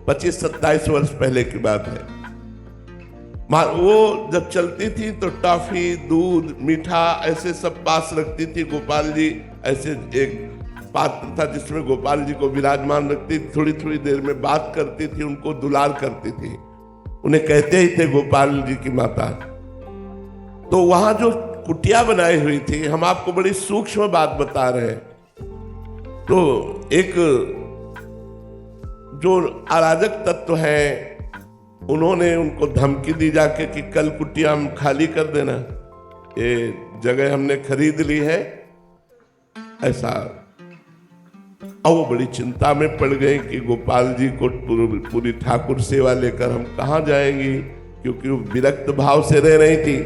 B: 25-27 वर्ष पहले की बात है। वो जब चलती थी तो टॉफी, दूध, मीठा ऐसे सब पास रखती थी। गोपाल जी ऐसे एक पात्र था जिसमें गोपाल जी को विराजमान रखती, थोड़ी थोड़ी देर में बात करती थी, उनको दुलार करती थी। उन्हें कहते ही थे गोपाल जी की माता। तो वहां जो कुटिया बनाई हुई थी, हम आपको बड़ी सूक्ष्म बात बता रहे हैं। तो एक जो अराजक तत्व है, उन्होंने उनको धमकी दी जाके कि कल कुटिया हम खाली कर देना, ये जगह हमने खरीद ली है, ऐसा। और वो बड़ी चिंता में पड़ गई कि गोपाल जी को पूरी ठाकुर सेवा लेकर हम कहाँ जाएंगी, क्योंकि वो विरक्त भाव से रह रही थी।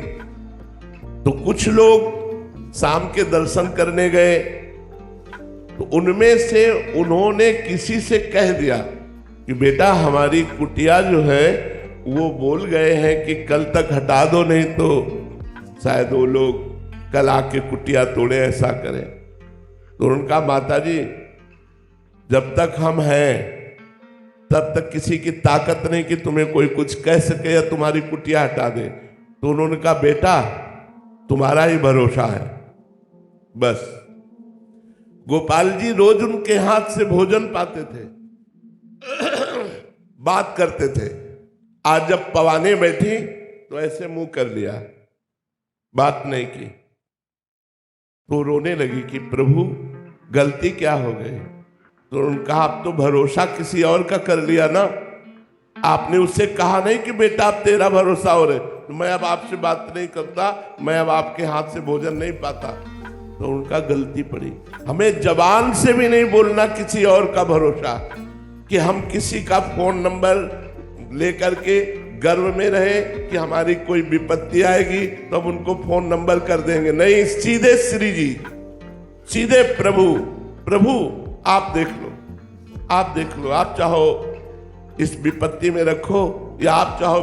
B: तो कुछ लोग शाम के दर्शन करने गए, तो उनमें से उन्होंने किसी से कह दिया कि बेटा हमारी कुटिया जो है वो बोल गए हैं कि कल तक हटा दो, नहीं तो शायद वो लोग कल आके कुटिया तोड़े, ऐसा करें। तो उनका माता जी जब तक हम हैं तब तक किसी की ताकत नहीं कि तुम्हें कोई कुछ कह सके या तुम्हारी कुटिया हटा दे। तो उन्होंने कहा बेटा तुम्हारा ही भरोसा है बस। गोपाल जी रोज उनके हाथ से भोजन पाते थे, बात करते थे, आज जब पवाने बैठी तो ऐसे मुंह कर लिया, बात नहीं की। तो रोने लगी कि प्रभु गलती क्या हो गई। तो उन्होंने कहा आप तो भरोसा किसी और का कर लिया ना, आपने उससे कहा नहीं कि बेटा अब तेरा भरोसा हो रहे, तो मैं अब आपसे बात नहीं करता, मैं अब आपके हाथ से भोजन नहीं पाता। तो उनका गलती पड़ी। हमें जबान से भी नहीं बोलना किसी और का भरोसा, कि हम किसी का फोन नंबर लेकर के गर्व में रहे कि हमारी कोई विपत्ति आएगी तो हम उनको फोन नंबर कर देंगे। नहीं, सीधे श्री जी, सीधे प्रभु, प्रभु आप देख लो, आप देख लो, आप चाहो इस विपत्ति में रखो या आप चाहो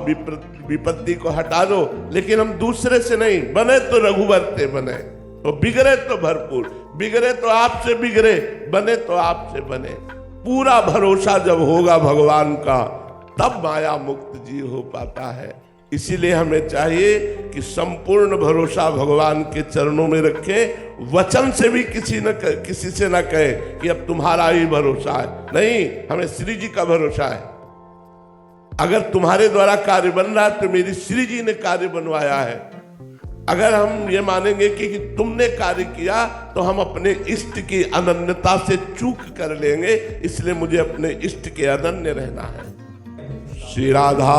B: विपत्ति को हटा दो, लेकिन हम दूसरे से नहीं। बने तो रघुवर थे बने, तो बिगड़े तो भरपूर, बिगड़े तो आपसे बिगड़े, बने तो आपसे बने। पूरा भरोसा जब होगा भगवान का, तब माया मुक्त जीव हो पाता है। इसीलिए हमें चाहिए कि संपूर्ण भरोसा भगवान के चरणों में रखें। वचन से भी किसी से न कहे कि अब तुम्हारा ही भरोसा है, नहीं, हमें श्री जी का भरोसा है। अगर तुम्हारे द्वारा कार्य बन रहा है तो मेरी श्री जी ने कार्य बनवाया है। अगर हम ये मानेंगे कि तुमने कार्य किया तो हम अपने इष्ट की अनन्यता से चूक कर लेंगे, इसलिए मुझे अपने इष्ट के अनन्य रहना है। श्री राधा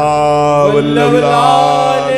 B: वल्लभ लाल